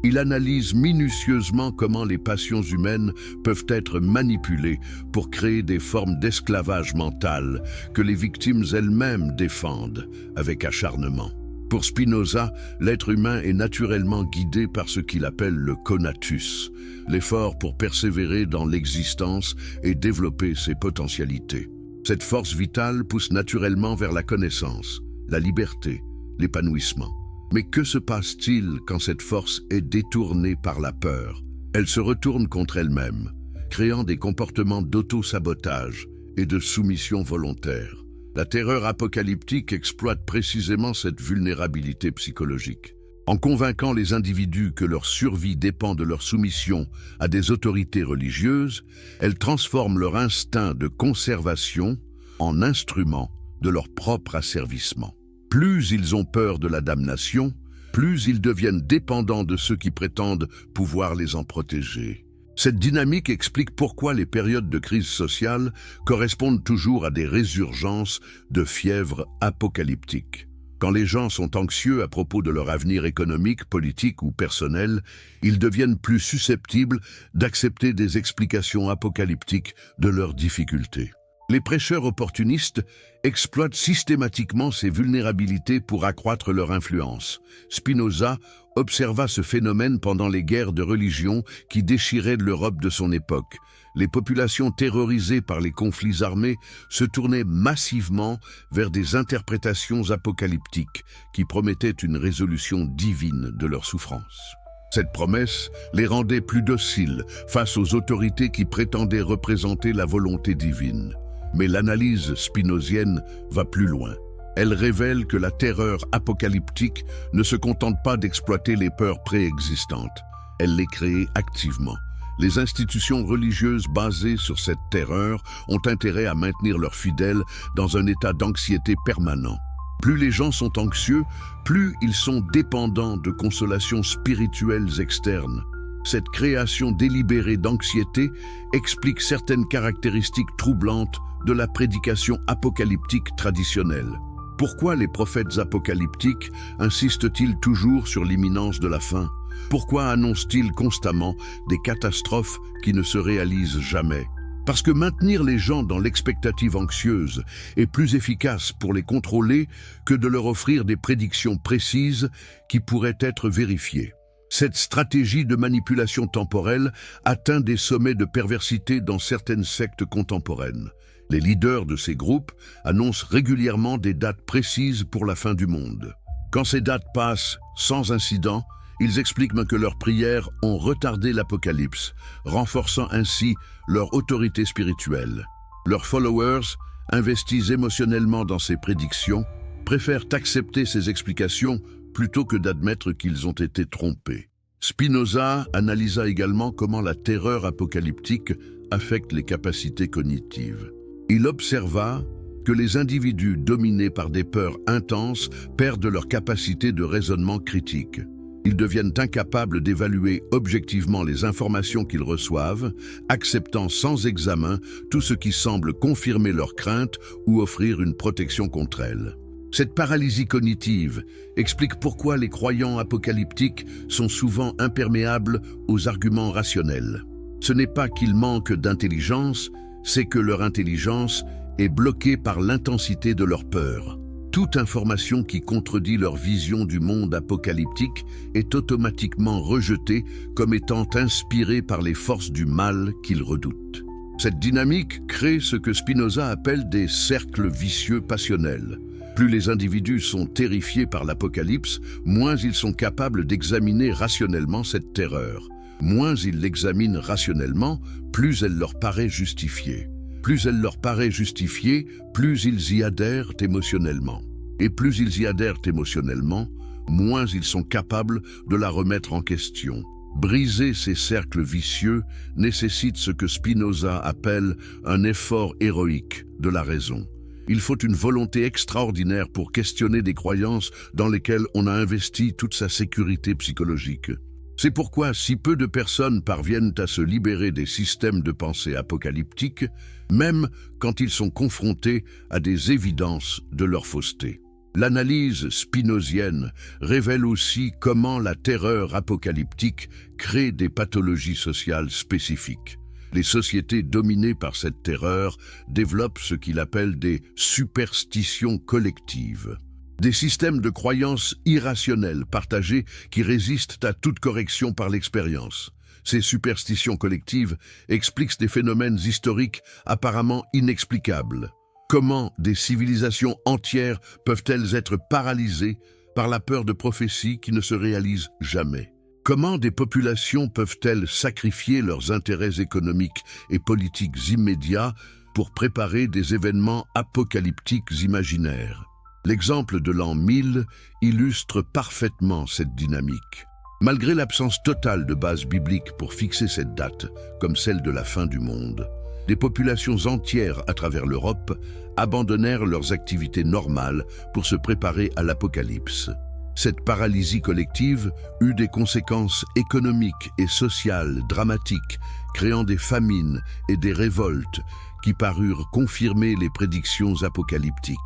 il analyse minutieusement comment les passions humaines peuvent être manipulées pour créer des formes d'esclavage mental que les victimes elles-mêmes défendent avec acharnement. Pour Spinoza, l'être humain est naturellement guidé par ce qu'il appelle le conatus, l'effort pour persévérer dans l'existence et développer ses potentialités. Cette force vitale pousse naturellement vers la connaissance, la liberté, l'épanouissement. Mais que se passe-t-il quand cette force est détournée par la peur? Elle se retourne contre elle-même, créant des comportements d'auto-sabotage et de soumission volontaire. La terreur apocalyptique exploite précisément cette vulnérabilité psychologique. En convainquant les individus que leur survie dépend de leur soumission à des autorités religieuses, elle transforme leur instinct de conservation en instrument de leur propre asservissement. Plus ils ont peur de la damnation, plus ils deviennent dépendants de ceux qui prétendent pouvoir les en protéger. Cette dynamique explique pourquoi les périodes de crise sociale correspondent toujours à des résurgences de fièvre apocalyptique. Quand les gens sont anxieux à propos de leur avenir économique, politique ou personnel, ils deviennent plus susceptibles d'accepter des explications apocalyptiques de leurs difficultés. Les prêcheurs opportunistes exploitent systématiquement ces vulnérabilités pour accroître leur influence. Spinoza observa ce phénomène pendant les guerres de religion qui déchiraient l'Europe de son époque. Les populations terrorisées par les conflits armés se tournaient massivement vers des interprétations apocalyptiques qui promettaient une résolution divine de leurs souffrances. Cette promesse les rendait plus dociles face aux autorités qui prétendaient représenter la volonté divine. Mais l'analyse spinozienne va plus loin. Elle révèle que la terreur apocalyptique ne se contente pas d'exploiter les peurs préexistantes. Elle les crée activement. Les institutions religieuses basées sur cette terreur ont intérêt à maintenir leurs fidèles dans un état d'anxiété permanent. Plus les gens sont anxieux, plus ils sont dépendants de consolations spirituelles externes. Cette création délibérée d'anxiété explique certaines caractéristiques troublantes de la prédication apocalyptique traditionnelle. Pourquoi les prophètes apocalyptiques insistent-ils toujours sur l'imminence de la fin? Pourquoi annoncent-ils constamment des catastrophes qui ne se réalisent jamais? Parce que maintenir les gens dans l'expectative anxieuse est plus efficace pour les contrôler que de leur offrir des prédictions précises qui pourraient être vérifiées. Cette stratégie de manipulation temporelle atteint des sommets de perversité dans certaines sectes contemporaines. Les leaders de ces groupes annoncent régulièrement des dates précises pour la fin du monde. Quand ces dates passent sans incident, ils expliquent que leurs prières ont retardé l'apocalypse, renforçant ainsi leur autorité spirituelle. Leurs followers, investis émotionnellement dans ces prédictions, préfèrent accepter ces explications plutôt que d'admettre qu'ils ont été trompés. Spinoza analysa également comment la terreur apocalyptique affecte les capacités cognitives. Il observa que les individus dominés par des peurs intenses perdent leur capacité de raisonnement critique. Ils deviennent incapables d'évaluer objectivement les informations qu'ils reçoivent, acceptant sans examen tout ce qui semble confirmer leurs craintes ou offrir une protection contre elles. Cette paralysie cognitive explique pourquoi les croyants apocalyptiques sont souvent imperméables aux arguments rationnels. Ce n'est pas qu'ils manquent d'intelligence, c'est que leur intelligence est bloquée par l'intensité de leur peur. Toute information qui contredit leur vision du monde apocalyptique est automatiquement rejetée comme étant inspirée par les forces du mal qu'ils redoutent. Cette dynamique crée ce que Spinoza appelle des cercles vicieux passionnels. Plus les individus sont terrifiés par l'apocalypse, moins ils sont capables d'examiner rationnellement cette terreur. Moins ils l'examinent rationnellement, plus elle leur paraît justifiée. Plus elle leur paraît justifiée, plus ils y adhèrent émotionnellement. Et plus ils y adhèrent émotionnellement, moins ils sont capables de la remettre en question. Briser ces cercles vicieux nécessite ce que Spinoza appelle un effort héroïque de la raison. Il faut une volonté extraordinaire pour questionner des croyances dans lesquelles on a investi toute sa sécurité psychologique. C'est pourquoi si peu de personnes parviennent à se libérer des systèmes de pensée apocalyptiques, même quand ils sont confrontés à des évidences de leur fausseté. L'analyse spinozienne révèle aussi comment la terreur apocalyptique crée des pathologies sociales spécifiques. Les sociétés dominées par cette terreur développent ce qu'il appelle des superstitions collectives. Des systèmes de croyances irrationnelles partagées qui résistent à toute correction par l'expérience. Ces superstitions collectives expliquent des phénomènes historiques apparemment inexplicables. Comment des civilisations entières peuvent-elles être paralysées par la peur de prophéties qui ne se réalisent jamais? Comment des populations peuvent-elles sacrifier leurs intérêts économiques et politiques immédiats pour préparer des événements apocalyptiques imaginaires? L'exemple de l'an 1000 illustre parfaitement cette dynamique. Malgré l'absence totale de base biblique pour fixer cette date, comme celle de la fin du monde, des populations entières à travers l'Europe abandonnèrent leurs activités normales pour se préparer à l'apocalypse. Cette paralysie collective eut des conséquences économiques et sociales dramatiques, créant des famines et des révoltes qui parurent confirmer les prédictions apocalyptiques.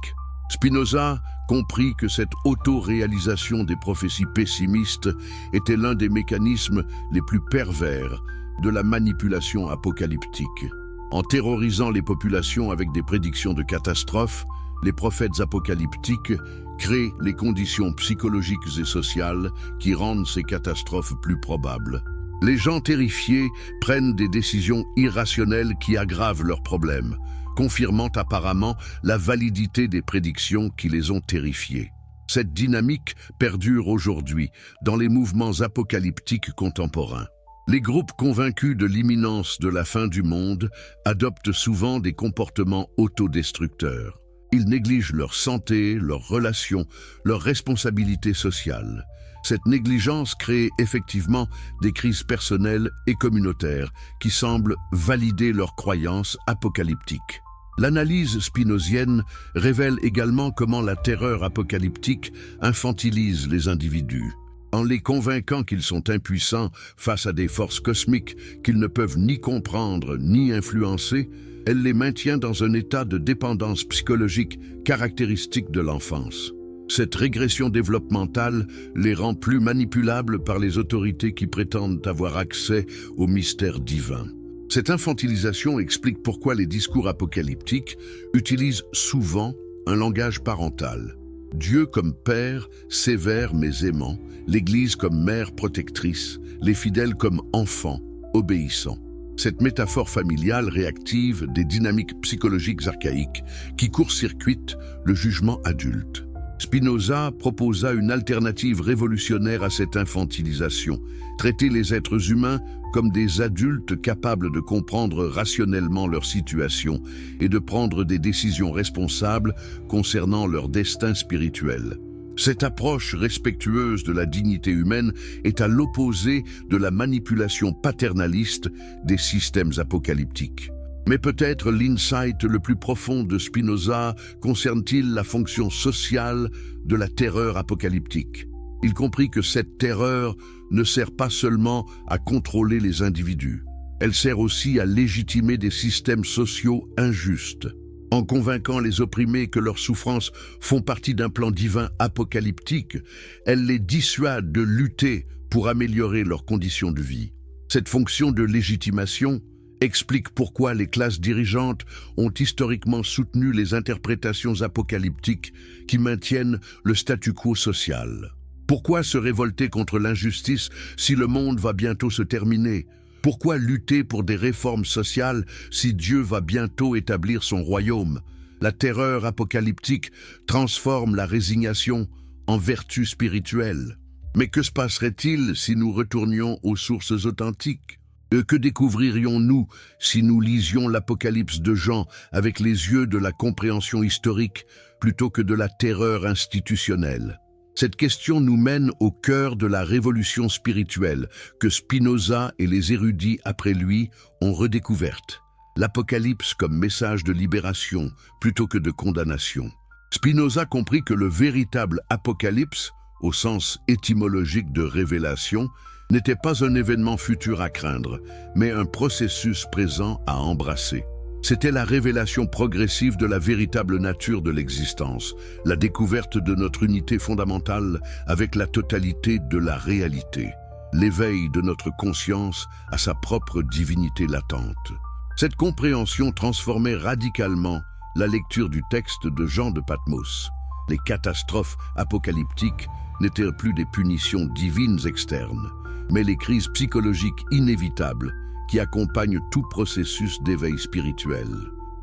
Spinoza comprit que cette auto-réalisation des prophéties pessimistes était l'un des mécanismes les plus pervers de la manipulation apocalyptique. En terrorisant les populations avec des prédictions de catastrophes, les prophètes apocalyptiques créent les conditions psychologiques et sociales qui rendent ces catastrophes plus probables. Les gens terrifiés prennent des décisions irrationnelles qui aggravent leurs problèmes, confirmant apparemment la validité des prédictions qui les ont terrifiés. Cette dynamique perdure aujourd'hui dans les mouvements apocalyptiques contemporains. Les groupes convaincus de l'imminence de la fin du monde adoptent souvent des comportements autodestructeurs. Ils négligent leur santé, leurs relations, leurs responsabilités sociales. Cette négligence crée effectivement des crises personnelles et communautaires qui semblent valider leurs croyances apocalyptiques. L'analyse spinozienne révèle également comment la terreur apocalyptique infantilise les individus. En les convainquant qu'ils sont impuissants face à des forces cosmiques qu'ils ne peuvent ni comprendre ni influencer, elle les maintient dans un état de dépendance psychologique caractéristique de l'enfance. Cette régression développementale les rend plus manipulables par les autorités qui prétendent avoir accès au mystère divin. Cette infantilisation explique pourquoi les discours apocalyptiques utilisent souvent un langage parental. Dieu comme père, sévère mais aimant, l'Église comme mère protectrice, les fidèles comme enfants, obéissants. Cette métaphore familiale réactive des dynamiques psychologiques archaïques qui court-circuitent le jugement adulte. Spinoza proposa une alternative révolutionnaire à cette infantilisation, traiter les êtres humains comme des adultes capables de comprendre rationnellement leur situation et de prendre des décisions responsables concernant leur destin spirituel. Cette approche respectueuse de la dignité humaine est à l'opposé de la manipulation paternaliste des systèmes apocalyptiques. Mais peut-être l'insight le plus profond de Spinoza concerne-t-il la fonction sociale de la terreur apocalyptique. Il comprit que cette terreur ne sert pas seulement à contrôler les individus, elle sert aussi à légitimer des systèmes sociaux injustes. En convainquant les opprimés que leurs souffrances font partie d'un plan divin apocalyptique, elle les dissuade de lutter pour améliorer leurs conditions de vie. Cette fonction de légitimation explique pourquoi les classes dirigeantes ont historiquement soutenu les interprétations apocalyptiques qui maintiennent le statu quo social. Pourquoi se révolter contre l'injustice si le monde va bientôt se terminer? Pourquoi lutter pour des réformes sociales si Dieu va bientôt établir son royaume? La terreur apocalyptique transforme la résignation en vertu spirituelle. Mais que se passerait-il si nous retournions aux sources authentiques? Que découvririons-nous si nous lisions l'Apocalypse de Jean avec les yeux de la compréhension historique plutôt que de la terreur institutionnelle? Cette question nous mène au cœur de la révolution spirituelle que Spinoza et les érudits après lui ont redécouverte. L'Apocalypse comme message de libération plutôt que de condamnation. Spinoza comprit que le véritable Apocalypse, au sens étymologique de révélation, n'était pas un événement futur à craindre, mais un processus présent à embrasser. C'était la révélation progressive de la véritable nature de l'existence, la découverte de notre unité fondamentale avec la totalité de la réalité, l'éveil de notre conscience à sa propre divinité latente. Cette compréhension transformait radicalement la lecture du texte de Jean de Patmos. Les catastrophes apocalyptiques n'étaient plus des punitions divines externes, mais les crises psychologiques inévitables qui accompagnent tout processus d'éveil spirituel.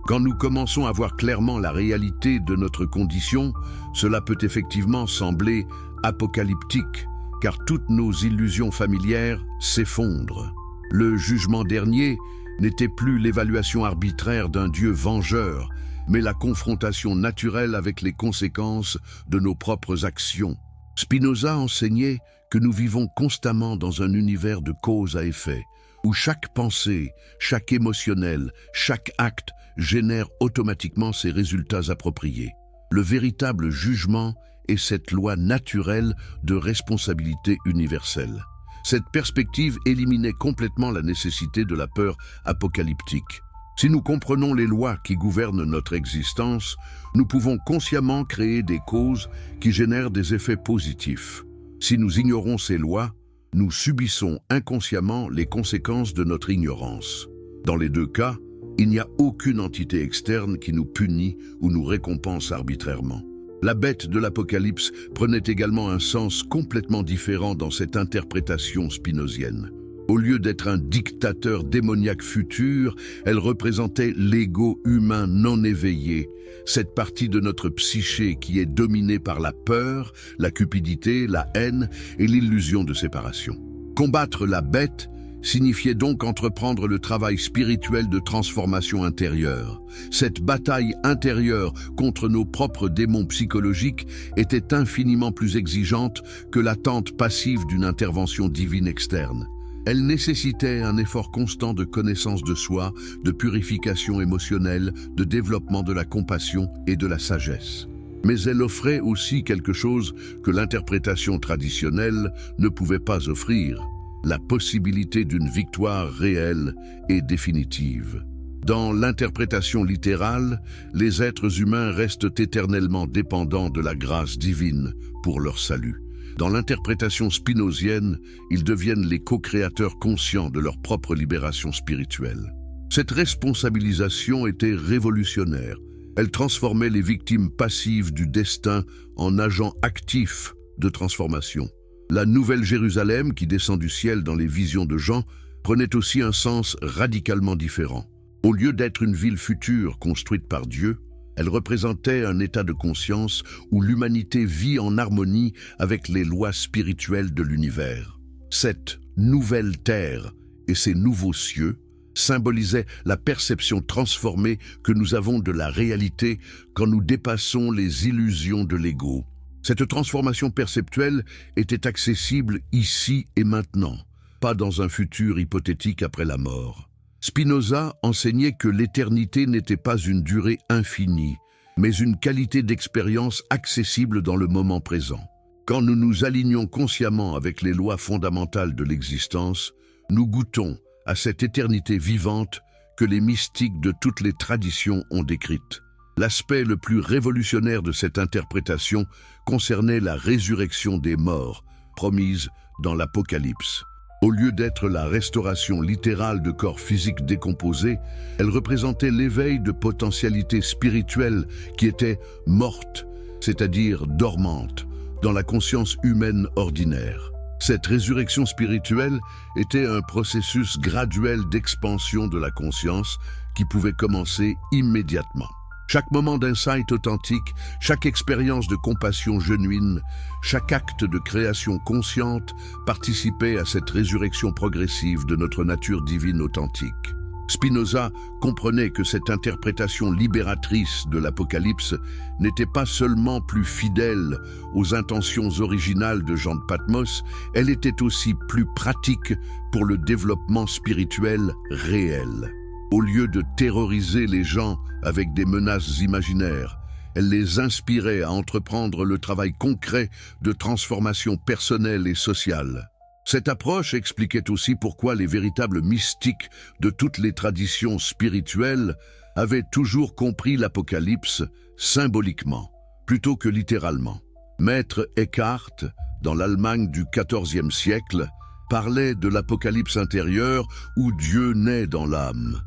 Quand nous commençons à voir clairement la réalité de notre condition, cela peut effectivement sembler apocalyptique, car toutes nos illusions familières s'effondrent. Le jugement dernier n'était plus l'évaluation arbitraire d'un Dieu vengeur, mais la confrontation naturelle avec les conséquences de nos propres actions. Spinoza enseignait que nous vivons constamment dans un univers de cause à effet, où chaque pensée, chaque émotionnel, chaque acte génère automatiquement ses résultats appropriés. Le véritable jugement est cette loi naturelle de responsabilité universelle. Cette perspective éliminait complètement la nécessité de la peur apocalyptique. Si nous comprenons les lois qui gouvernent notre existence, nous pouvons consciemment créer des causes qui génèrent des effets positifs. Si nous ignorons ces lois, nous subissons inconsciemment les conséquences de notre ignorance. Dans les deux cas, il n'y a aucune entité externe qui nous punit ou nous récompense arbitrairement. La bête de l'Apocalypse prenait également un sens complètement différent dans cette interprétation spinozienne. Au lieu d'être un dictateur démoniaque futur, elle représentait l'ego humain non éveillé, cette partie de notre psyché qui est dominée par la peur, la cupidité, la haine et l'illusion de séparation. Combattre la bête signifiait donc entreprendre le travail spirituel de transformation intérieure. Cette bataille intérieure contre nos propres démons psychologiques était infiniment plus exigeante que l'attente passive d'une intervention divine externe. Elle nécessitait un effort constant de connaissance de soi, de purification émotionnelle, de développement de la compassion et de la sagesse. Mais elle offrait aussi quelque chose que l'interprétation traditionnelle ne pouvait pas offrir, la possibilité d'une victoire réelle et définitive. Dans l'interprétation littérale, les êtres humains restent éternellement dépendants de la grâce divine pour leur salut. Dans l'interprétation spinozienne, ils deviennent les co-créateurs conscients de leur propre libération spirituelle. Cette responsabilisation était révolutionnaire. Elle transformait les victimes passives du destin en agents actifs de transformation. La Nouvelle Jérusalem, qui descend du ciel dans les visions de Jean, prenait aussi un sens radicalement différent. Au lieu d'être une ville future construite par Dieu, elle représentait un état de conscience où l'humanité vit en harmonie avec les lois spirituelles de l'univers. Cette nouvelle terre et ces nouveaux cieux symbolisaient la perception transformée que nous avons de la réalité quand nous dépassons les illusions de l'ego. Cette transformation perceptuelle était accessible ici et maintenant, pas dans un futur hypothétique après la mort. Spinoza enseignait que l'éternité n'était pas une durée infinie, mais une qualité d'expérience accessible dans le moment présent. Quand nous nous alignons consciemment avec les lois fondamentales de l'existence, nous goûtons à cette éternité vivante que les mystiques de toutes les traditions ont décrite. L'aspect le plus révolutionnaire de cette interprétation concernait la résurrection des morts, promise dans l'Apocalypse. Au lieu d'être la restauration littérale de corps physiques décomposés, elle représentait l'éveil de potentialités spirituelles qui étaient mortes, c'est-à-dire dormantes, dans la conscience humaine ordinaire. Cette résurrection spirituelle était un processus graduel d'expansion de la conscience qui pouvait commencer immédiatement. Chaque moment d'insight authentique, chaque expérience de compassion genuine, chaque acte de création consciente participait à cette résurrection progressive de notre nature divine authentique. Spinoza comprenait que cette interprétation libératrice de l'Apocalypse n'était pas seulement plus fidèle aux intentions originales de Jean de Patmos, elle était aussi plus pratique pour le développement spirituel réel. Au lieu de terroriser les gens avec des menaces imaginaires, elle les inspirait à entreprendre le travail concret de transformation personnelle et sociale. Cette approche expliquait aussi pourquoi les véritables mystiques de toutes les traditions spirituelles avaient toujours compris l'Apocalypse symboliquement, plutôt que littéralement. Maître Eckhart, dans l'Allemagne du XIVe siècle, parlait de l'Apocalypse intérieure où Dieu naît dans l'âme.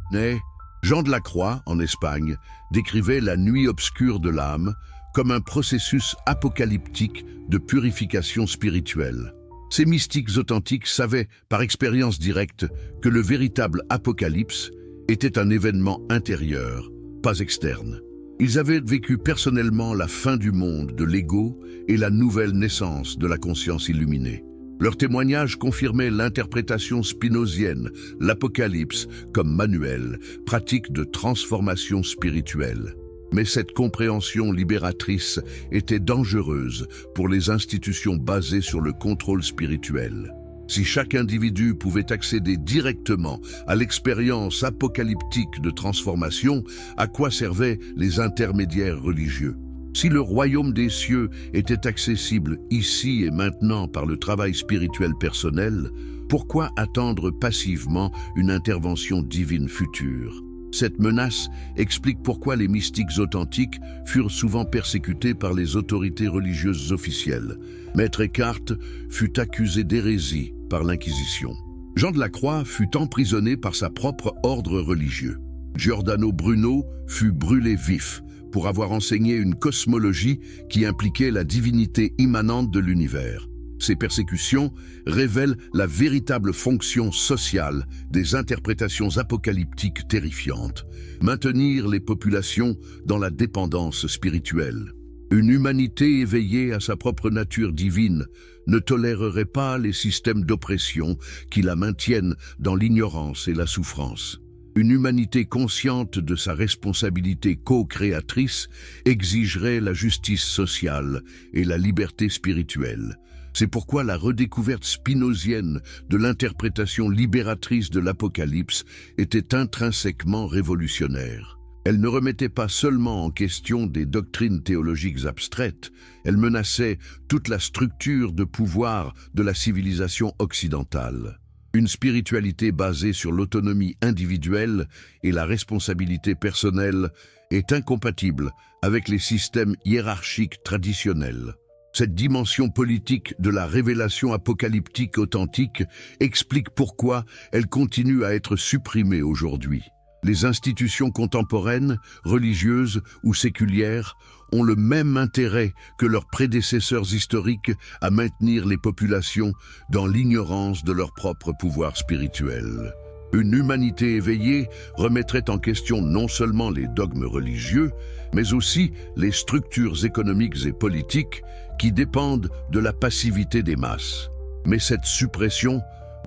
Jean de la Croix, en Espagne, décrivait la nuit obscure de l'âme comme un processus apocalyptique de purification spirituelle. Ces mystiques authentiques savaient, par expérience directe, que le véritable apocalypse était un événement intérieur, pas externe. Ils avaient vécu personnellement la fin du monde de l'ego et la nouvelle naissance de la conscience illuminée. Leur témoignage confirmait l'interprétation spinozienne, l'Apocalypse comme manuel, pratique de transformation spirituelle. Mais cette compréhension libératrice était dangereuse pour les institutions basées sur le contrôle spirituel. Si chaque individu pouvait accéder directement à l'expérience apocalyptique de transformation, à quoi servaient les intermédiaires religieux ? Si le royaume des cieux était accessible ici et maintenant par le travail spirituel personnel, pourquoi attendre passivement une intervention divine future ? Cette menace explique pourquoi les mystiques authentiques furent souvent persécutés par les autorités religieuses officielles. Maître Eckhart fut accusé d'hérésie par l'Inquisition. Jean de la Croix fut emprisonné par sa propre ordre religieux. Giordano Bruno fut brûlé vif pour avoir enseigné une cosmologie qui impliquait la divinité immanente de l'univers. Ces persécutions révèlent la véritable fonction sociale des interprétations apocalyptiques terrifiantes, maintenir les populations dans la dépendance spirituelle. Une humanité éveillée à sa propre nature divine ne tolérerait pas les systèmes d'oppression qui la maintiennent dans l'ignorance et la souffrance. Une humanité consciente de sa responsabilité co-créatrice exigerait la justice sociale et la liberté spirituelle. C'est pourquoi la redécouverte spinozienne de l'interprétation libératrice de l'Apocalypse était intrinsèquement révolutionnaire. Elle ne remettait pas seulement en question des doctrines théologiques abstraites, elle menaçait toute la structure de pouvoir de la civilisation occidentale. Une spiritualité basée sur l'autonomie individuelle et la responsabilité personnelle est incompatible avec les systèmes hiérarchiques traditionnels. Cette dimension politique de la révélation apocalyptique authentique explique pourquoi elle continue à être supprimée aujourd'hui. Les institutions contemporaines, religieuses ou séculières, ont le même intérêt que leurs prédécesseurs historiques à maintenir les populations dans l'ignorance de leur propre pouvoir spirituel. Une humanité éveillée remettrait en question non seulement les dogmes religieux, mais aussi les structures économiques et politiques qui dépendent de la passivité des masses. Mais cette suppression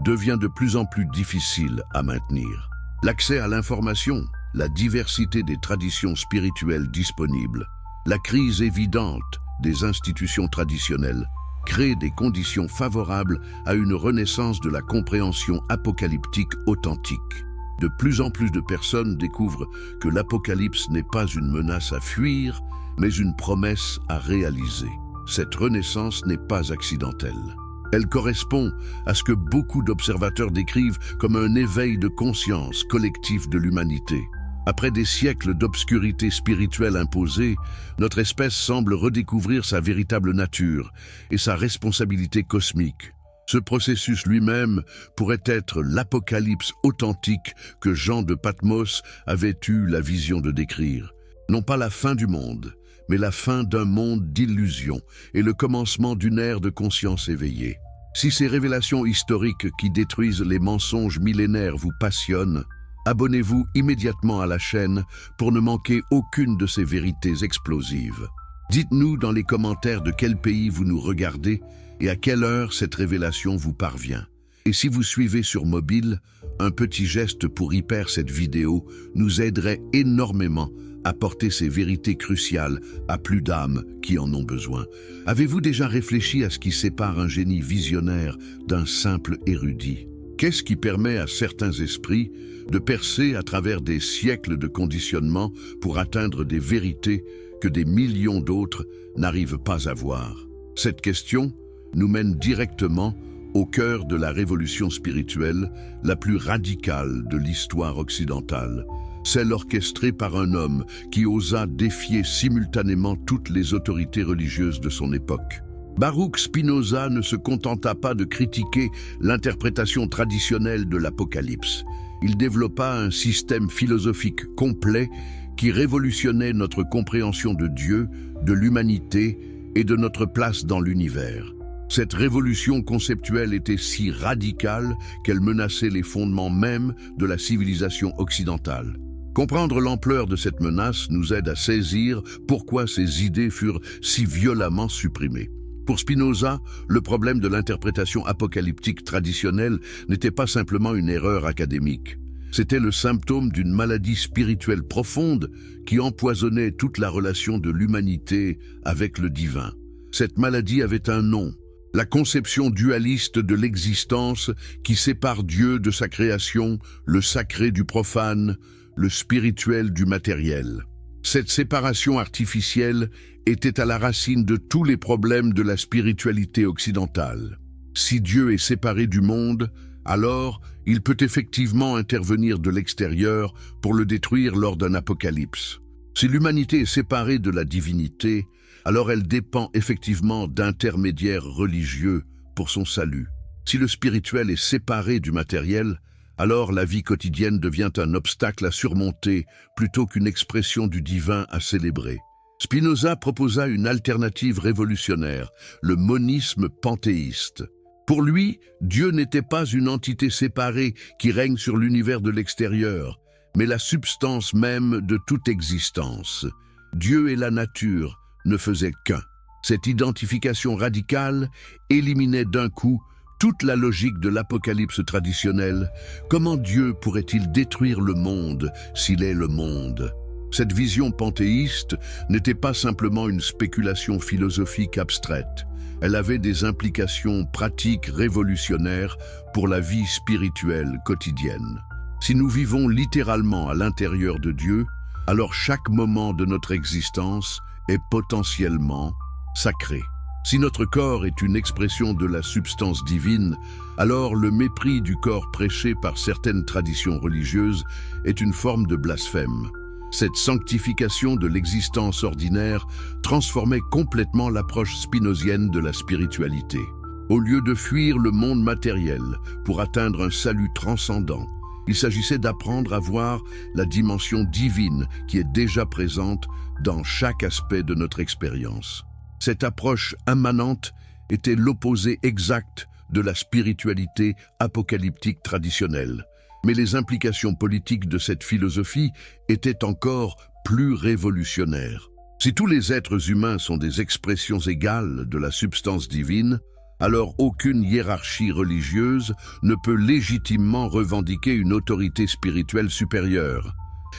devient de plus en plus difficile à maintenir. L'accès à l'information, la diversité des traditions spirituelles disponibles, la crise évidente des institutions traditionnelles, créent des conditions favorables à une renaissance de la compréhension apocalyptique authentique. De plus en plus de personnes découvrent que l'Apocalypse n'est pas une menace à fuir, mais une promesse à réaliser. Cette renaissance n'est pas accidentelle. Elle correspond à ce que beaucoup d'observateurs décrivent comme un éveil de conscience collectif de l'humanité. Après des siècles d'obscurité spirituelle imposée, notre espèce semble redécouvrir sa véritable nature et sa responsabilité cosmique. Ce processus lui-même pourrait être l'apocalypse authentique que Jean de Patmos avait eu la vision de décrire. Non pas la fin du monde, mais la fin d'un monde d'illusions et le commencement d'une ère de conscience éveillée. Si ces révélations historiques qui détruisent les mensonges millénaires vous passionnent, abonnez-vous immédiatement à la chaîne pour ne manquer aucune de ces vérités explosives. Dites-nous dans les commentaires de quel pays vous nous regardez et à quelle heure cette révélation vous parvient. Et si vous suivez sur mobile, un petit geste pour hyper cette vidéo nous aiderait énormément à porter ces vérités cruciales à plus d'âmes qui en ont besoin. Avez-vous déjà réfléchi à ce qui sépare un génie visionnaire d'un simple érudit? Qu'est-ce qui permet à certains esprits de percer à travers des siècles de conditionnement pour atteindre des vérités que des millions d'autres n'arrivent pas à voir? Cette question nous mène directement au cœur de la révolution spirituelle la plus radicale de l'histoire occidentale, celle orchestrée par un homme qui osa défier simultanément toutes les autorités religieuses de son époque. Baruch Spinoza ne se contenta pas de critiquer l'interprétation traditionnelle de l'Apocalypse. Il développa un système philosophique complet qui révolutionnait notre compréhension de Dieu, de l'humanité et de notre place dans l'univers. Cette révolution conceptuelle était si radicale qu'elle menaçait les fondements mêmes de la civilisation occidentale. Comprendre l'ampleur de cette menace nous aide à saisir pourquoi ces idées furent si violemment supprimées. Pour Spinoza, le problème de l'interprétation apocalyptique traditionnelle n'était pas simplement une erreur académique. C'était le symptôme d'une maladie spirituelle profonde qui empoisonnait toute la relation de l'humanité avec le divin. Cette maladie avait un nom: la conception dualiste de l'existence qui sépare Dieu de sa création, le sacré du profane, le spirituel du matériel. Cette séparation artificielle était à la racine de tous les problèmes de la spiritualité occidentale. Si Dieu est séparé du monde, alors il peut effectivement intervenir de l'extérieur pour le détruire lors d'un apocalypse. Si l'humanité est séparée de la divinité, alors elle dépend effectivement d'intermédiaires religieux pour son salut. Si le spirituel est séparé du matériel, alors la vie quotidienne devient un obstacle à surmonter plutôt qu'une expression du divin à célébrer. Spinoza proposa une alternative révolutionnaire, le monisme panthéiste. Pour lui, Dieu n'était pas une entité séparée qui règne sur l'univers de l'extérieur, mais la substance même de toute existence. Dieu et la nature ne faisaient qu'un. Cette identification radicale éliminait d'un coup toute la logique de l'apocalypse traditionnelle. Comment Dieu pourrait-il détruire le monde s'il est le monde? Cette vision panthéiste n'était pas simplement une spéculation philosophique abstraite. Elle avait des implications pratiques révolutionnaires pour la vie spirituelle quotidienne. Si nous vivons littéralement à l'intérieur de Dieu, alors chaque moment de notre existence est potentiellement sacré. Si notre corps est une expression de la substance divine, alors le mépris du corps prêché par certaines traditions religieuses est une forme de blasphème. Cette sanctification de l'existence ordinaire transformait complètement l'approche spinozienne de la spiritualité. Au lieu de fuir le monde matériel pour atteindre un salut transcendant, il s'agissait d'apprendre à voir la dimension divine qui est déjà présente dans chaque aspect de notre expérience. Cette approche immanente était l'opposé exact de la spiritualité apocalyptique traditionnelle. Mais les implications politiques de cette philosophie étaient encore plus révolutionnaires. Si tous les êtres humains sont des expressions égales de la substance divine, alors aucune hiérarchie religieuse ne peut légitimement revendiquer une autorité spirituelle supérieure.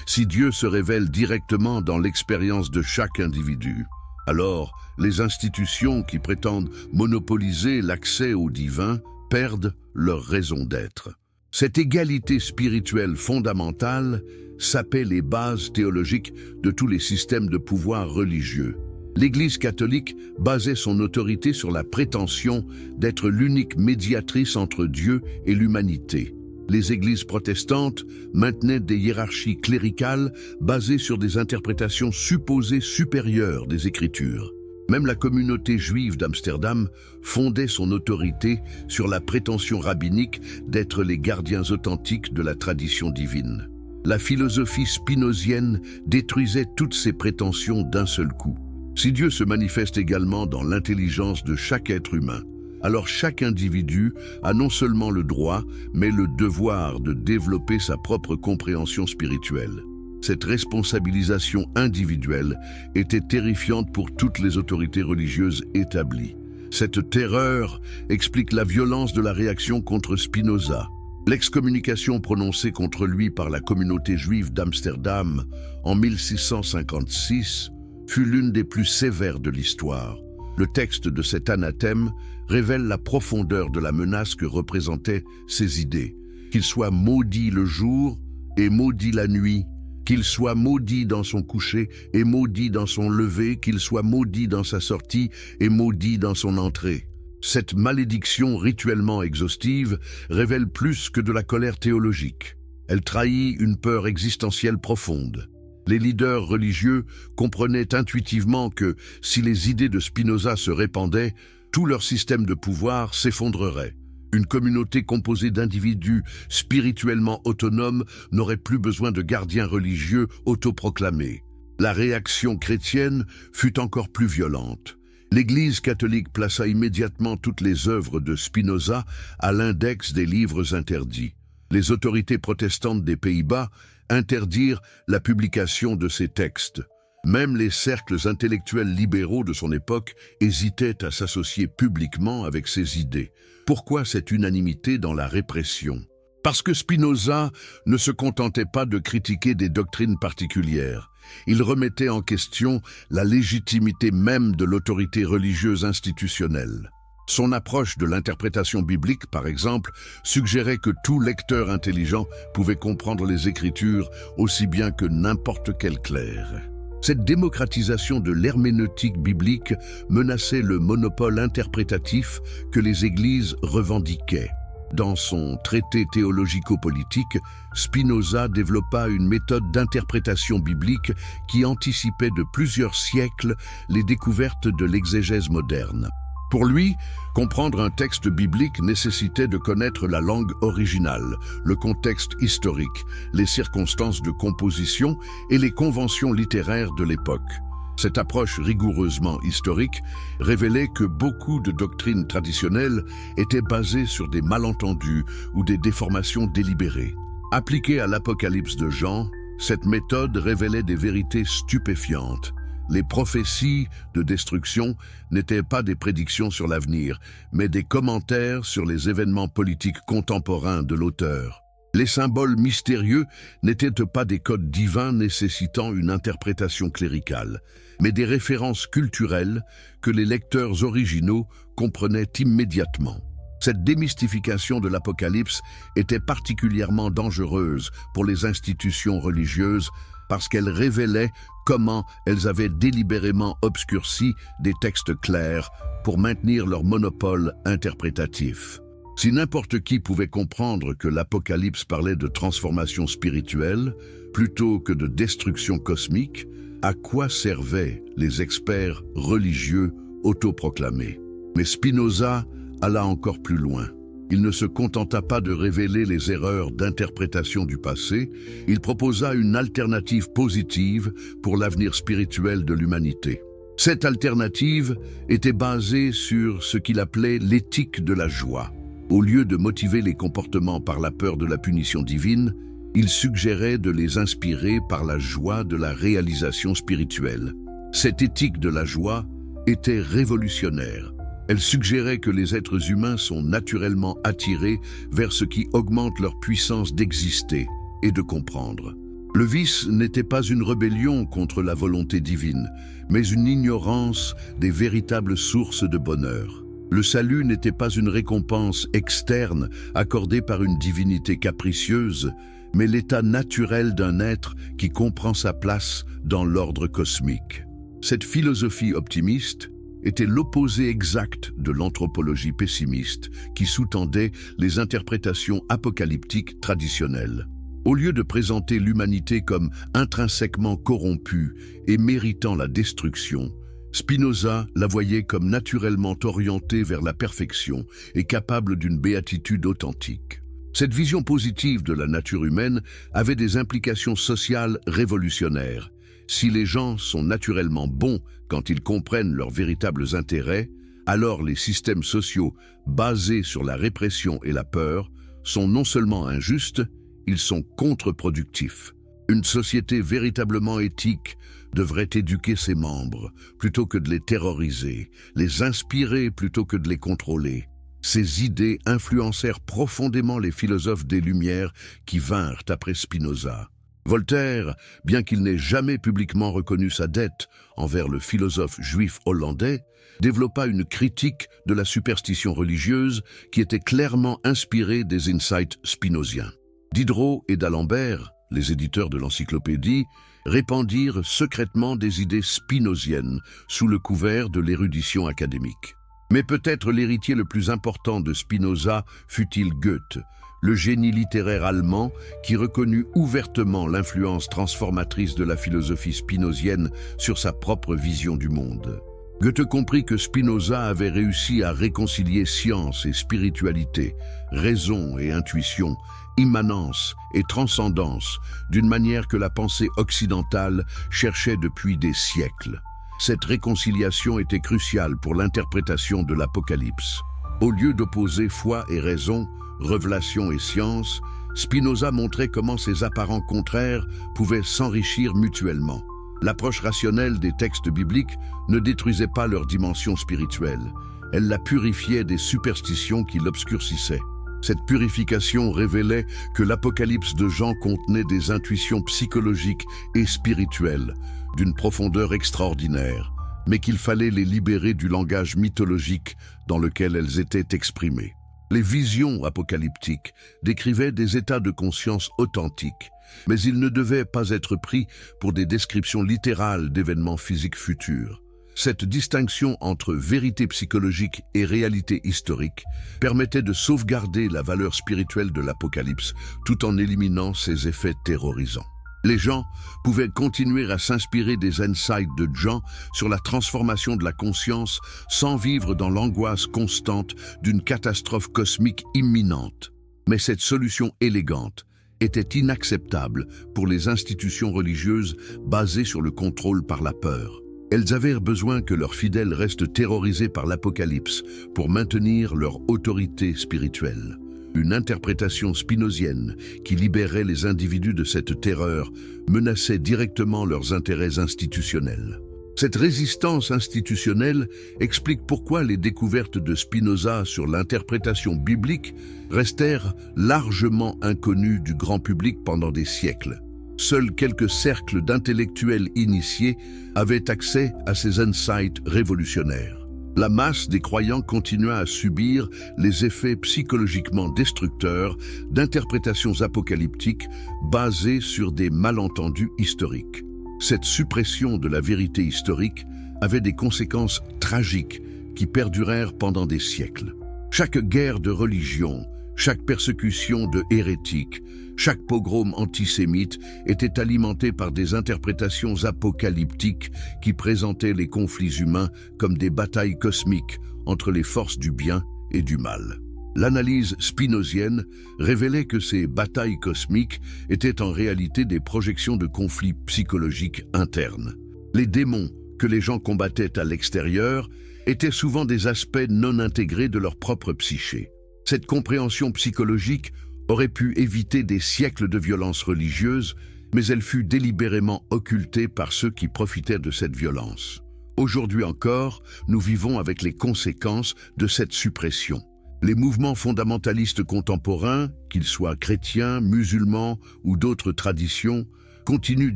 Si Dieu se révèle directement dans l'expérience de chaque individu, Alors, les institutions qui prétendent monopoliser l'accès au divin perdent leur raison d'être. Cette égalité spirituelle fondamentale sapait les bases théologiques de tous les systèmes de pouvoir religieux. L'Église catholique basait son autorité sur la prétention d'être l'unique médiatrice entre Dieu et l'humanité. Les églises protestantes maintenaient des hiérarchies cléricales basées sur des interprétations supposées supérieures des Écritures. Même la communauté juive d'Amsterdam fondait son autorité sur la prétention rabbinique d'être les gardiens authentiques de la tradition divine. La philosophie spinozienne détruisait toutes ces prétentions d'un seul coup. Si Dieu se manifeste également dans l'intelligence de chaque être humain, alors chaque individu a non seulement le droit, mais le devoir de développer sa propre compréhension spirituelle. Cette responsabilisation individuelle était terrifiante pour toutes les autorités religieuses établies. Cette terreur explique la violence de la réaction contre Spinoza. L'excommunication prononcée contre lui par la communauté juive d'Amsterdam en 1656 fut l'une des plus sévères de l'histoire. Le texte de cet anathème révèle la profondeur de la menace que représentaient ces idées. Qu'il soit maudit le jour et maudit la nuit, qu'il soit maudit dans son coucher et maudit dans son lever, qu'il soit maudit dans sa sortie et maudit dans son entrée. Cette malédiction rituellement exhaustive révèle plus que de la colère théologique. Elle trahit une peur existentielle profonde. Les leaders religieux comprenaient intuitivement que, si les idées de Spinoza se répandaient, tout leur système de pouvoir s'effondrerait. Une communauté composée d'individus spirituellement autonomes n'aurait plus besoin de gardiens religieux autoproclamés. La réaction chrétienne fut encore plus violente. L'Église catholique plaça immédiatement toutes les œuvres de Spinoza à l'index des livres interdits. Les autorités protestantes des Pays-Bas interdirent la publication de ces textes. Même les cercles intellectuels libéraux de son époque hésitaient à s'associer publiquement avec ces idées. Pourquoi cette unanimité dans la répression? Parce que Spinoza ne se contentait pas de critiquer des doctrines particulières. Il remettait en question la légitimité même de l'autorité religieuse institutionnelle. Son approche de l'interprétation biblique, par exemple, suggérait que tout lecteur intelligent pouvait comprendre les Écritures aussi bien que n'importe quel clerc. Cette démocratisation de l'herméneutique biblique menaçait le monopole interprétatif que les églises revendiquaient. Dans son traité théologico-politique, Spinoza développa une méthode d'interprétation biblique qui anticipait de plusieurs siècles les découvertes de l'exégèse moderne. Pour lui, comprendre un texte biblique nécessitait de connaître la langue originale, le contexte historique, les circonstances de composition et les conventions littéraires de l'époque. Cette approche rigoureusement historique révélait que beaucoup de doctrines traditionnelles étaient basées sur des malentendus ou des déformations délibérées. Appliquée à l'Apocalypse de Jean, cette méthode révélait des vérités stupéfiantes. Les prophéties de destruction n'étaient pas des prédictions sur l'avenir, mais des commentaires sur les événements politiques contemporains de l'auteur. Les symboles mystérieux n'étaient pas des codes divins nécessitant une interprétation cléricale, mais des références culturelles que les lecteurs originaux comprenaient immédiatement. Cette démystification de l'Apocalypse était particulièrement dangereuse pour les institutions religieuses parce qu'elle révélait comment elles avaient délibérément obscurci des textes clairs pour maintenir leur monopole interprétatif. Si n'importe qui pouvait comprendre que l'Apocalypse parlait de transformation spirituelle plutôt que de destruction cosmique, à quoi servaient les experts religieux autoproclamés? Mais Spinoza alla encore plus loin. Il ne se contenta pas de révéler les erreurs d'interprétation du passé, il proposa une alternative positive pour l'avenir spirituel de l'humanité. Cette alternative était basée sur ce qu'il appelait l'éthique de la joie. Au lieu de motiver les comportements par la peur de la punition divine, il suggérait de les inspirer par la joie de la réalisation spirituelle. Cette éthique de la joie était révolutionnaire. Elle suggérait que les êtres humains sont naturellement attirés vers ce qui augmente leur puissance d'exister et de comprendre. Le vice n'était pas une rébellion contre la volonté divine, mais une ignorance des véritables sources de bonheur. Le salut n'était pas une récompense externe accordée par une divinité capricieuse, mais l'état naturel d'un être qui comprend sa place dans l'ordre cosmique. Cette philosophie optimiste était l'opposé exact de l'anthropologie pessimiste qui sous-tendait les interprétations apocalyptiques traditionnelles. Au lieu de présenter l'humanité comme intrinsèquement corrompue et méritant la destruction, Spinoza la voyait comme naturellement orientée vers la perfection et capable d'une béatitude authentique. Cette vision positive de la nature humaine avait des implications sociales révolutionnaires. Si les gens sont naturellement bons quand ils comprennent leurs véritables intérêts, alors les systèmes sociaux basés sur la répression et la peur sont non seulement injustes, ils sont contre-productifs. Une société véritablement éthique devrait éduquer ses membres plutôt que de les terroriser, les inspirer plutôt que de les contrôler. Ces idées influencèrent profondément les philosophes des Lumières qui vinrent après Spinoza. Voltaire, bien qu'il n'ait jamais publiquement reconnu sa dette envers le philosophe juif hollandais, développa une critique de la superstition religieuse qui était clairement inspirée des insights spinoziens. Diderot et d'Alembert, les éditeurs de l'encyclopédie, répandirent secrètement des idées spinoziennes sous le couvert de l'érudition académique. Mais peut-être l'héritier le plus important de Spinoza fut-il Goethe, le génie littéraire allemand qui reconnut ouvertement l'influence transformatrice de la philosophie spinozienne sur sa propre vision du monde. Goethe comprit que Spinoza avait réussi à réconcilier science et spiritualité, raison et intuition, immanence et transcendance, d'une manière que la pensée occidentale cherchait depuis des siècles. Cette réconciliation était cruciale pour l'interprétation de l'Apocalypse. Au lieu d'opposer foi et raison, révélation et science, Spinoza montrait comment ces apparents contraires pouvaient s'enrichir mutuellement. L'approche rationnelle des textes bibliques ne détruisait pas leur dimension spirituelle. Elle la purifiait des superstitions qui l'obscurcissaient. Cette purification révélait que l'Apocalypse de Jean contenait des intuitions psychologiques et spirituelles d'une profondeur extraordinaire, mais qu'il fallait les libérer du langage mythologique dans lequel elles étaient exprimées. Les visions apocalyptiques décrivaient des états de conscience authentiques, mais ils ne devaient pas être pris pour des descriptions littérales d'événements physiques futurs. Cette distinction entre vérité psychologique et réalité historique permettait de sauvegarder la valeur spirituelle de l'Apocalypse tout en éliminant ses effets terrorisants. Les gens pouvaient continuer à s'inspirer des insights de Jean sur la transformation de la conscience sans vivre dans l'angoisse constante d'une catastrophe cosmique imminente. Mais cette solution élégante était inacceptable pour les institutions religieuses basées sur le contrôle par la peur. Elles avaient besoin que leurs fidèles restent terrorisés par l'Apocalypse pour maintenir leur autorité spirituelle. Une interprétation spinozienne qui libérait les individus de cette terreur menaçait directement leurs intérêts institutionnels. Cette résistance institutionnelle explique pourquoi les découvertes de Spinoza sur l'interprétation biblique restèrent largement inconnues du grand public pendant des siècles. Seuls quelques cercles d'intellectuels initiés avaient accès à ces insights révolutionnaires. La masse des croyants continua à subir les effets psychologiquement destructeurs d'interprétations apocalyptiques basées sur des malentendus historiques. Cette suppression de la vérité historique avait des conséquences tragiques qui perdurèrent pendant des siècles. Chaque guerre de religion, chaque persécution de hérétiques, chaque pogrom antisémite était alimenté par des interprétations apocalyptiques qui présentaient les conflits humains comme des batailles cosmiques entre les forces du bien et du mal. L'analyse spinozienne révélait que ces batailles cosmiques étaient en réalité des projections de conflits psychologiques internes. Les démons que les gens combattaient à l'extérieur étaient souvent des aspects non intégrés de leur propre psyché. Cette compréhension psychologique aurait pu éviter des siècles de violence religieuse, mais elle fut délibérément occultée par ceux qui profitaient de cette violence. Aujourd'hui encore, nous vivons avec les conséquences de cette suppression. Les mouvements fondamentalistes contemporains, qu'ils soient chrétiens, musulmans ou d'autres traditions, continuent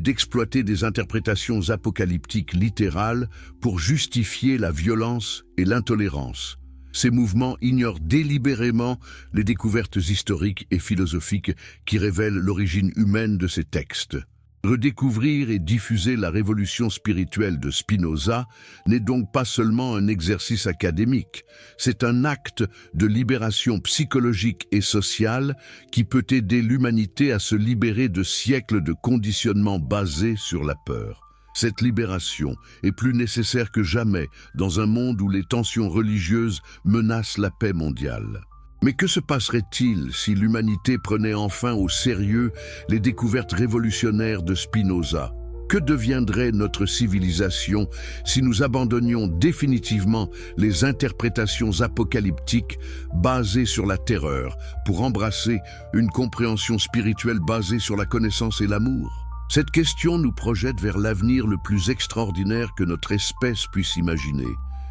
d'exploiter des interprétations apocalyptiques littérales pour justifier la violence et l'intolérance. Ces mouvements ignorent délibérément les découvertes historiques et philosophiques qui révèlent l'origine humaine de ces textes. Redécouvrir et diffuser la révolution spirituelle de Spinoza n'est donc pas seulement un exercice académique, c'est un acte de libération psychologique et sociale qui peut aider l'humanité à se libérer de siècles de conditionnements basés sur la peur. Cette libération est plus nécessaire que jamais dans un monde où les tensions religieuses menacent la paix mondiale. Mais que se passerait-il si l'humanité prenait enfin au sérieux les découvertes révolutionnaires de Spinoza? Que deviendrait notre civilisation si nous abandonnions définitivement les interprétations apocalyptiques basées sur la terreur pour embrasser une compréhension spirituelle basée sur la connaissance et l'amour? Cette question nous projette vers l'avenir le plus extraordinaire que notre espèce puisse imaginer.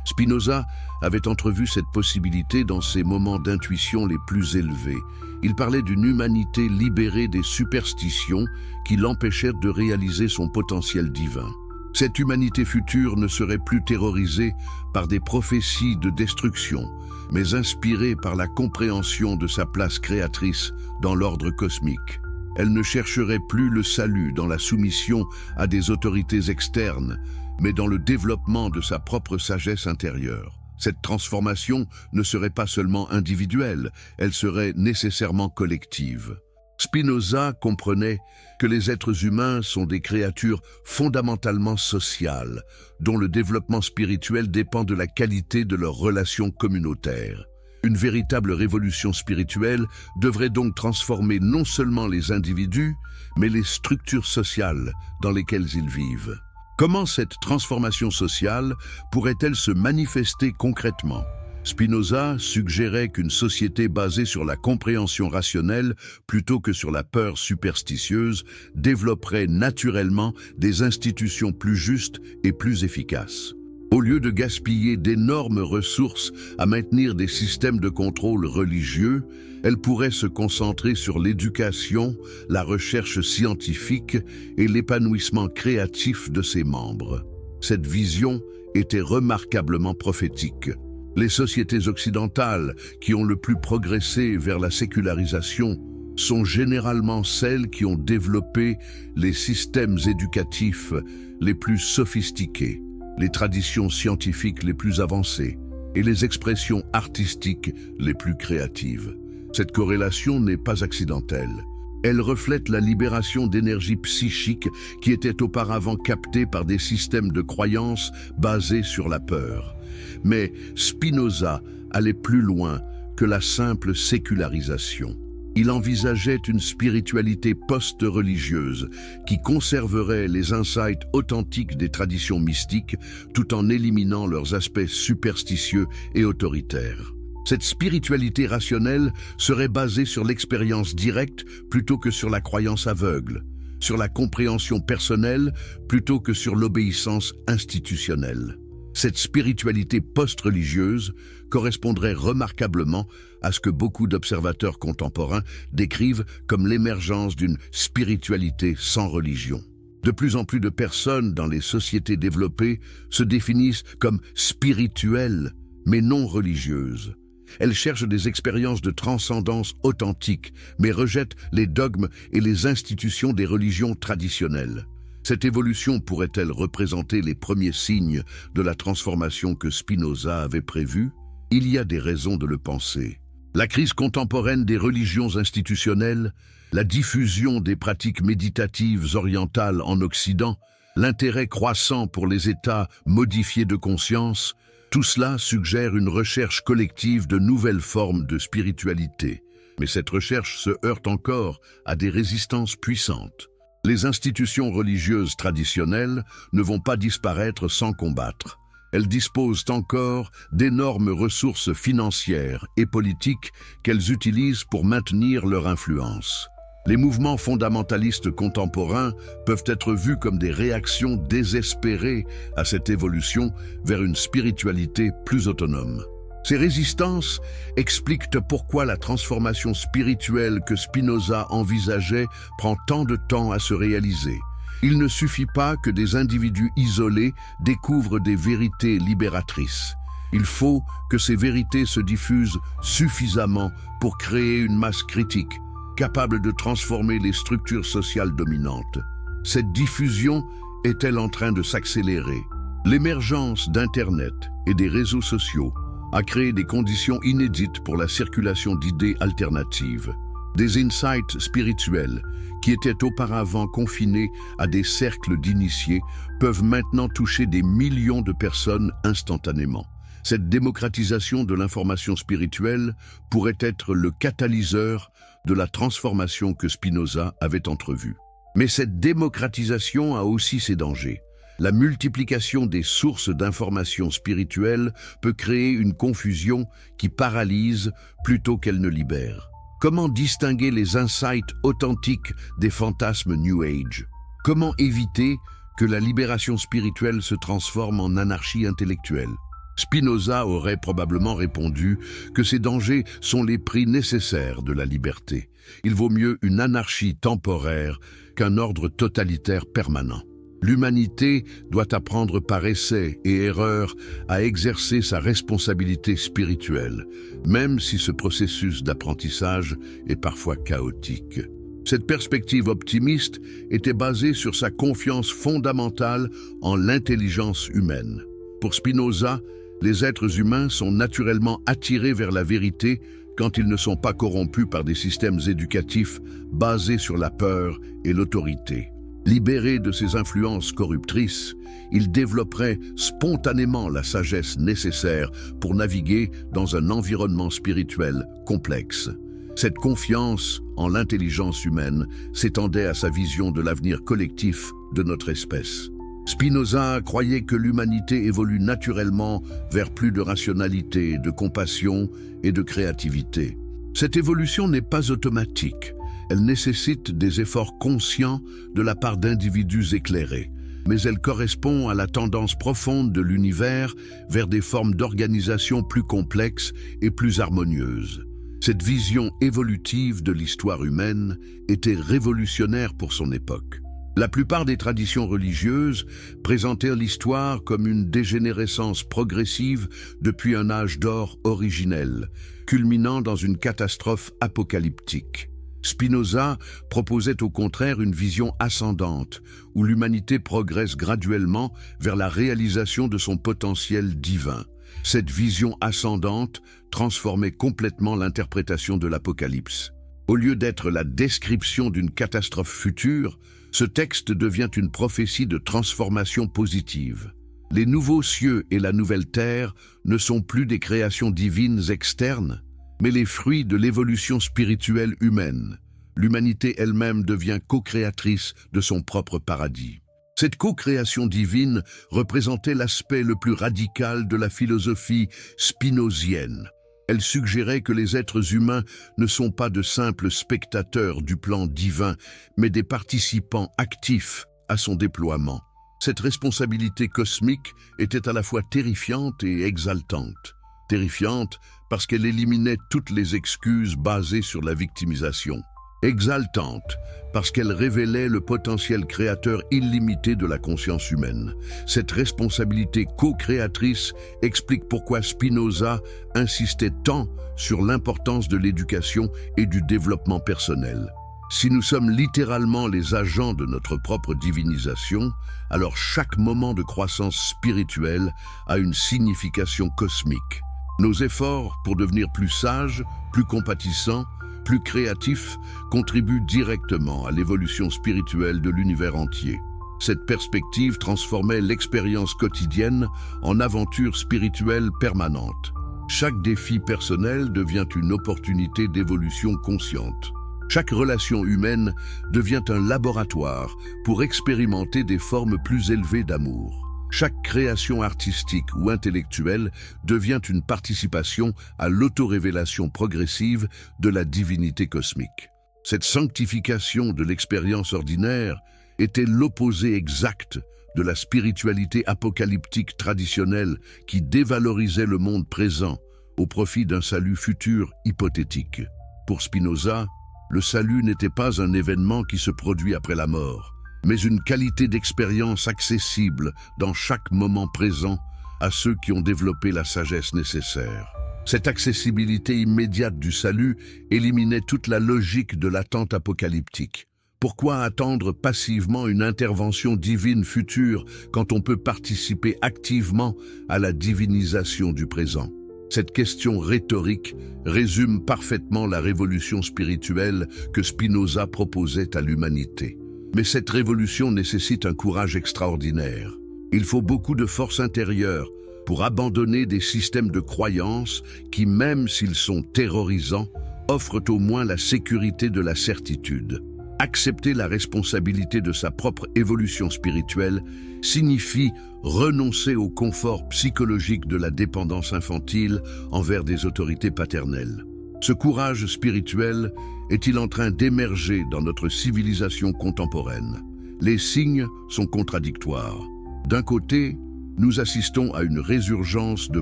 Spinoza avait entrevu cette possibilité dans ses moments d'intuition les plus élevés. Il parlait d'une humanité libérée des superstitions qui l'empêchèrent de réaliser son potentiel divin. Cette humanité future ne serait plus terrorisée par des prophéties de destruction, mais inspirée par la compréhension de sa place créatrice dans l'ordre cosmique. Elle ne chercherait plus le salut dans la soumission à des autorités externes, mais dans le développement de sa propre sagesse intérieure. Cette transformation ne serait pas seulement individuelle, elle serait nécessairement collective. Spinoza comprenait que les êtres humains sont des créatures fondamentalement sociales, dont le développement spirituel dépend de la qualité de leurs relations communautaires. Une véritable révolution spirituelle devrait donc transformer non seulement les individus, mais les structures sociales dans lesquelles ils vivent. Comment cette transformation sociale pourrait-elle se manifester concrètement? Spinoza suggérait qu'une société basée sur la compréhension rationnelle plutôt que sur la peur superstitieuse développerait naturellement des institutions plus justes et plus efficaces. Au lieu de gaspiller d'énormes ressources à maintenir des systèmes de contrôle religieux, elle pourrait se concentrer sur l'éducation, la recherche scientifique et l'épanouissement créatif de ses membres. Cette vision était remarquablement prophétique. Les sociétés occidentales qui ont le plus progressé vers la sécularisation sont généralement celles qui ont développé les systèmes éducatifs les plus sophistiqués, les traditions scientifiques les plus avancées et les expressions artistiques les plus créatives. Cette corrélation n'est pas accidentelle. Elle reflète la libération d'énergie psychique qui était auparavant captée par des systèmes de croyances basés sur la peur. Mais Spinoza allait plus loin que la simple sécularisation. Il envisageait une spiritualité post-religieuse qui conserverait les insights authentiques des traditions mystiques tout en éliminant leurs aspects superstitieux et autoritaires. Cette spiritualité rationnelle serait basée sur l'expérience directe plutôt que sur la croyance aveugle, sur la compréhension personnelle plutôt que sur l'obéissance institutionnelle. Cette spiritualité post-religieuse correspondrait remarquablement à ce que beaucoup d'observateurs contemporains décrivent comme l'émergence d'une spiritualité sans religion. De plus en plus de personnes dans les sociétés développées se définissent comme spirituelles, mais non religieuses. Elles cherchent des expériences de transcendance authentiques, mais rejettent les dogmes et les institutions des religions traditionnelles. Cette évolution pourrait-elle représenter les premiers signes de la transformation que Spinoza avait prévue? Il y a des raisons de le penser. La crise contemporaine des religions institutionnelles, la diffusion des pratiques méditatives orientales en Occident, l'intérêt croissant pour les états modifiés de conscience, tout cela suggère une recherche collective de nouvelles formes de spiritualité. Mais cette recherche se heurte encore à des résistances puissantes. Les institutions religieuses traditionnelles ne vont pas disparaître sans combattre. Elles disposent encore d'énormes ressources financières et politiques qu'elles utilisent pour maintenir leur influence. Les mouvements fondamentalistes contemporains peuvent être vus comme des réactions désespérées à cette évolution vers une spiritualité plus autonome. Ces résistances expliquent pourquoi la transformation spirituelle que Spinoza envisageait prend tant de temps à se réaliser. Il ne suffit pas que des individus isolés découvrent des vérités libératrices. Il faut que ces vérités se diffusent suffisamment pour créer une masse critique, capable de transformer les structures sociales dominantes. Cette diffusion est-elle en train de s'accélérer? L'émergence d'Internet et des réseaux sociaux a créé des conditions inédites pour la circulation d'idées alternatives. Des insights spirituels qui étaient auparavant confinés à des cercles d'initiés peuvent maintenant toucher des millions de personnes instantanément. Cette démocratisation de l'information spirituelle pourrait être le catalyseur de la transformation que Spinoza avait entrevue. Mais cette démocratisation a aussi ses dangers. La multiplication des sources d'informations spirituelles peut créer une confusion qui paralyse plutôt qu'elle ne libère. Comment distinguer les insights authentiques des fantasmes New Age? Comment éviter que la libération spirituelle se transforme en anarchie intellectuelle? Spinoza aurait probablement répondu que ces dangers sont les prix nécessaires de la liberté. Il vaut mieux une anarchie temporaire qu'un ordre totalitaire permanent. L'humanité doit apprendre par essai et erreur à exercer sa responsabilité spirituelle, même si ce processus d'apprentissage est parfois chaotique. Cette perspective optimiste était basée sur sa confiance fondamentale en l'intelligence humaine. Pour Spinoza, les êtres humains sont naturellement attirés vers la vérité quand ils ne sont pas corrompus par des systèmes éducatifs basés sur la peur et l'autorité. Libérés de ces influences corruptrices, ils développeraient spontanément la sagesse nécessaire pour naviguer dans un environnement spirituel complexe. Cette confiance en l'intelligence humaine s'étendait à sa vision de l'avenir collectif de notre espèce. Spinoza croyait que l'humanité évolue naturellement vers plus de rationalité, de compassion et de créativité. Cette évolution n'est pas automatique. Elle nécessite des efforts conscients de la part d'individus éclairés, mais elle correspond à la tendance profonde de l'univers vers des formes d'organisation plus complexes et plus harmonieuses. Cette vision évolutive de l'histoire humaine était révolutionnaire pour son époque. La plupart des traditions religieuses présentèrent l'histoire comme une dégénérescence progressive depuis un âge d'or originel, culminant dans une catastrophe apocalyptique. Spinoza proposait au contraire une vision ascendante, où l'humanité progresse graduellement vers la réalisation de son potentiel divin. Cette vision ascendante transformait complètement l'interprétation de l'Apocalypse. Au lieu d'être la description d'une catastrophe future, ce texte devient une prophétie de transformation positive. Les nouveaux cieux et la nouvelle terre ne sont plus des créations divines externes, mais les fruits de l'évolution spirituelle humaine. L'humanité elle-même devient co-créatrice de son propre paradis. Cette co-création divine représentait l'aspect le plus radical de la philosophie spinozienne. Elle suggérait que les êtres humains ne sont pas de simples spectateurs du plan divin, mais des participants actifs à son déploiement. Cette responsabilité cosmique était à la fois terrifiante et exaltante. Terrifiante parce qu'elle éliminait toutes les excuses basées sur la victimisation. Exaltante parce qu'elle révélait le potentiel créateur illimité de la conscience humaine. Cette responsabilité co-créatrice explique pourquoi Spinoza insistait tant sur l'importance de l'éducation et du développement personnel. Si nous sommes littéralement les agents de notre propre divinisation, alors chaque moment de croissance spirituelle a une signification cosmique. Nos efforts pour devenir plus sages, plus compatissants, plus créatifs, contribuent directement à l'évolution spirituelle de l'univers entier. Cette perspective transformait l'expérience quotidienne en aventure spirituelle permanente. Chaque défi personnel devient une opportunité d'évolution consciente. Chaque relation humaine devient un laboratoire pour expérimenter des formes plus élevées d'amour. Chaque création artistique ou intellectuelle devient une participation à l'autorévélation progressive de la divinité cosmique. Cette sanctification de l'expérience ordinaire était l'opposé exact de la spiritualité apocalyptique traditionnelle qui dévalorisait le monde présent au profit d'un salut futur hypothétique. Pour Spinoza, le salut n'était pas un événement qui se produit après la mort, mais une qualité d'expérience accessible dans chaque moment présent à ceux qui ont développé la sagesse nécessaire. Cette accessibilité immédiate du salut éliminait toute la logique de l'attente apocalyptique. Pourquoi attendre passivement une intervention divine future quand on peut participer activement à la divinisation du présent? Cette question rhétorique résume parfaitement la révolution spirituelle que Spinoza proposait à l'humanité. Mais cette révolution nécessite un courage extraordinaire. Il faut beaucoup de force intérieure pour abandonner des systèmes de croyances qui, même s'ils sont terrorisants, offrent au moins la sécurité de la certitude. Accepter la responsabilité de sa propre évolution spirituelle signifie renoncer au confort psychologique de la dépendance infantile envers des autorités paternelles. Ce courage spirituel est-il en train d'émerger dans notre civilisation contemporaine? Les signes sont contradictoires. D'un côté, nous assistons à une résurgence de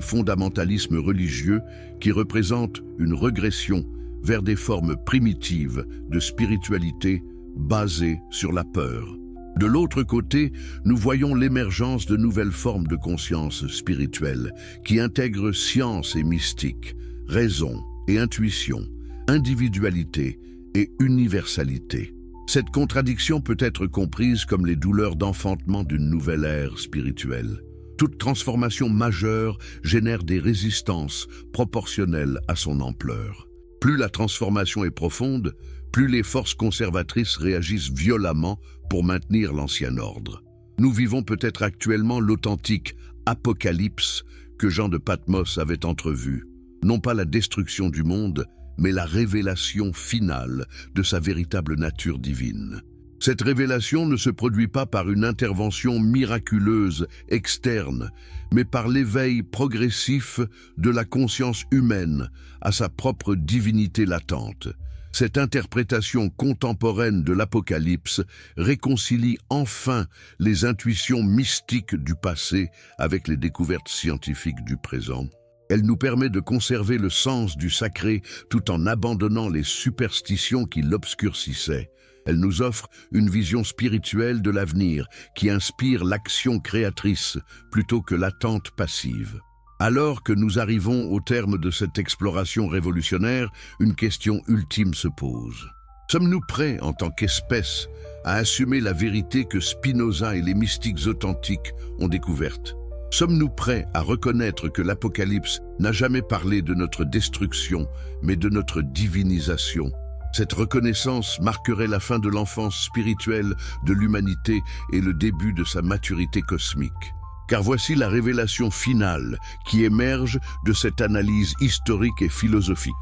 fondamentalisme religieux qui représente une régression vers des formes primitives de spiritualité basées sur la peur. De l'autre côté, nous voyons l'émergence de nouvelles formes de conscience spirituelle qui intègrent science et mystique, raison et intuition, individualité et universalité. Cette contradiction peut être comprise comme les douleurs d'enfantement d'une nouvelle ère spirituelle. Toute transformation majeure génère des résistances proportionnelles à son ampleur. Plus la transformation est profonde, plus les forces conservatrices réagissent violemment pour maintenir l'ancien ordre. Nous vivons peut-être actuellement l'authentique apocalypse que Jean de Patmos avait entrevu. Non pas la destruction du monde, mais la révélation finale de sa véritable nature divine. Cette révélation ne se produit pas par une intervention miraculeuse externe, mais par l'éveil progressif de la conscience humaine à sa propre divinité latente. Cette interprétation contemporaine de l'Apocalypse réconcilie enfin les intuitions mystiques du passé avec les découvertes scientifiques du présent. Elle nous permet de conserver le sens du sacré tout en abandonnant les superstitions qui l'obscurcissaient. Elle nous offre une vision spirituelle de l'avenir qui inspire l'action créatrice plutôt que l'attente passive. Alors que nous arrivons au terme de cette exploration révolutionnaire, une question ultime se pose. Sommes-nous prêts en tant qu'espèce à assumer la vérité que Spinoza et les mystiques authentiques ont découverte? Sommes-nous prêts à reconnaître que l'Apocalypse n'a jamais parlé de notre destruction, mais de notre divinisation? Cette reconnaissance marquerait la fin de l'enfance spirituelle de l'humanité et le début de sa maturité cosmique. Car voici la révélation finale qui émerge de cette analyse historique et philosophique.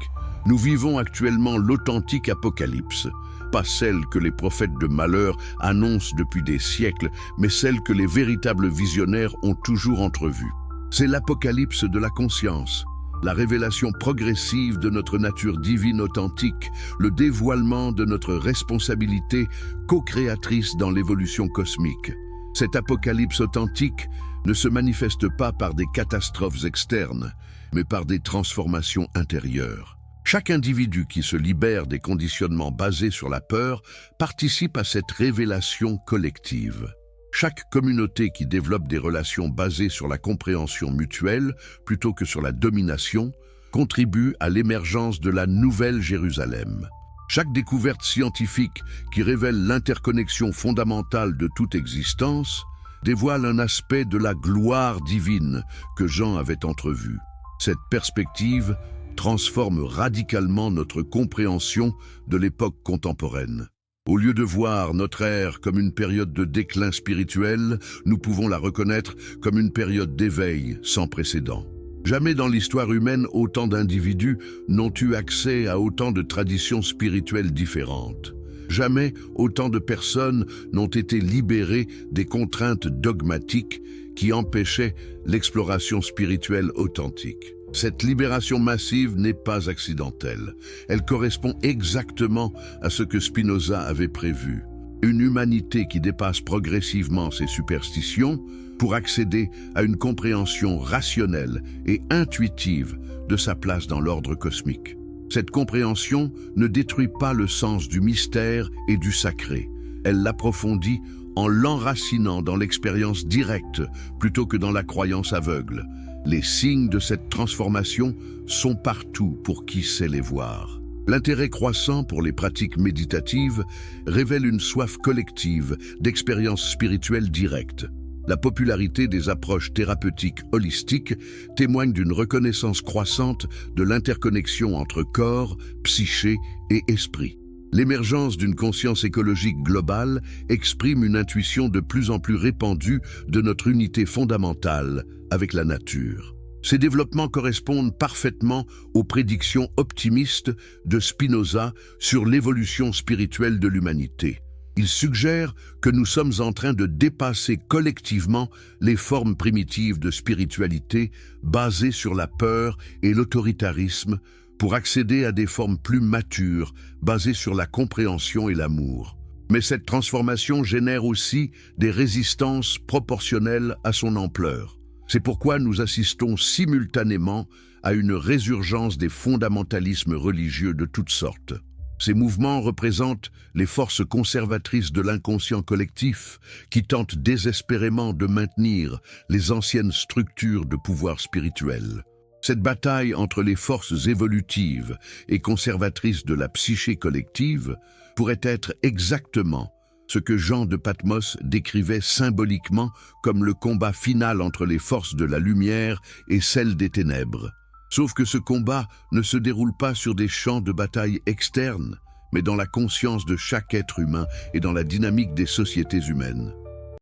Nous vivons actuellement l'authentique apocalypse, pas celle que les prophètes de malheur annoncent depuis des siècles, mais celle que les véritables visionnaires ont toujours entrevue. C'est l'apocalypse de la conscience, la révélation progressive de notre nature divine authentique, le dévoilement de notre responsabilité co-créatrice dans l'évolution cosmique. Cet apocalypse authentique ne se manifeste pas par des catastrophes externes, mais par des transformations intérieures. Chaque individu qui se libère des conditionnements basés sur la peur participe à cette révélation collective. Chaque communauté qui développe des relations basées sur la compréhension mutuelle plutôt que sur la domination contribue à l'émergence de la Nouvelle Jérusalem. Chaque découverte scientifique qui révèle l'interconnexion fondamentale de toute existence dévoile un aspect de la gloire divine que Jean avait entrevu. Cette perspective transforme radicalement notre compréhension de l'époque contemporaine. Au lieu de voir notre ère comme une période de déclin spirituel, nous pouvons la reconnaître comme une période d'éveil sans précédent. Jamais dans l'histoire humaine, autant d'individus n'ont eu accès à autant de traditions spirituelles différentes. Jamais autant de personnes n'ont été libérées des contraintes dogmatiques qui empêchaient l'exploration spirituelle authentique. Cette libération massive n'est pas accidentelle. Elle correspond exactement à ce que Spinoza avait prévu. une humanité qui dépasse progressivement ses superstitions pour accéder à une compréhension rationnelle et intuitive de sa place dans l'ordre cosmique. Cette compréhension ne détruit pas le sens du mystère et du sacré. Elle l'approfondit en l'enracinant dans l'expérience directe plutôt que dans la croyance aveugle. Les signes de cette transformation sont partout pour qui sait les voir. L'intérêt croissant pour les pratiques méditatives révèle une soif collective d'expériences spirituelles directes. La popularité des approches thérapeutiques holistiques témoigne d'une reconnaissance croissante de l'interconnexion entre corps, psyché et esprit. L'émergence d'une conscience écologique globale exprime une intuition de plus en plus répandue de notre unité fondamentale avec la nature. Ces développements correspondent parfaitement aux prédictions optimistes de Spinoza sur l'évolution spirituelle de l'humanité. Il suggère que nous sommes en train de dépasser collectivement les formes primitives de spiritualité basées sur la peur et l'autoritarisme pour accéder à des formes plus matures basées sur la compréhension et l'amour. Mais cette transformation génère aussi des résistances proportionnelles à son ampleur. C'est pourquoi nous assistons simultanément à une résurgence des fondamentalismes religieux de toutes sortes. Ces mouvements représentent les forces conservatrices de l'inconscient collectif qui tentent désespérément de maintenir les anciennes structures de pouvoir spirituel. Cette bataille entre les forces évolutives et conservatrices de la psyché collective pourrait être exactement ce que Jean de Patmos décrivait symboliquement comme le combat final entre les forces de la lumière et celles des ténèbres. Sauf que ce combat ne se déroule pas sur des champs de bataille externes, mais dans la conscience de chaque être humain et dans la dynamique des sociétés humaines.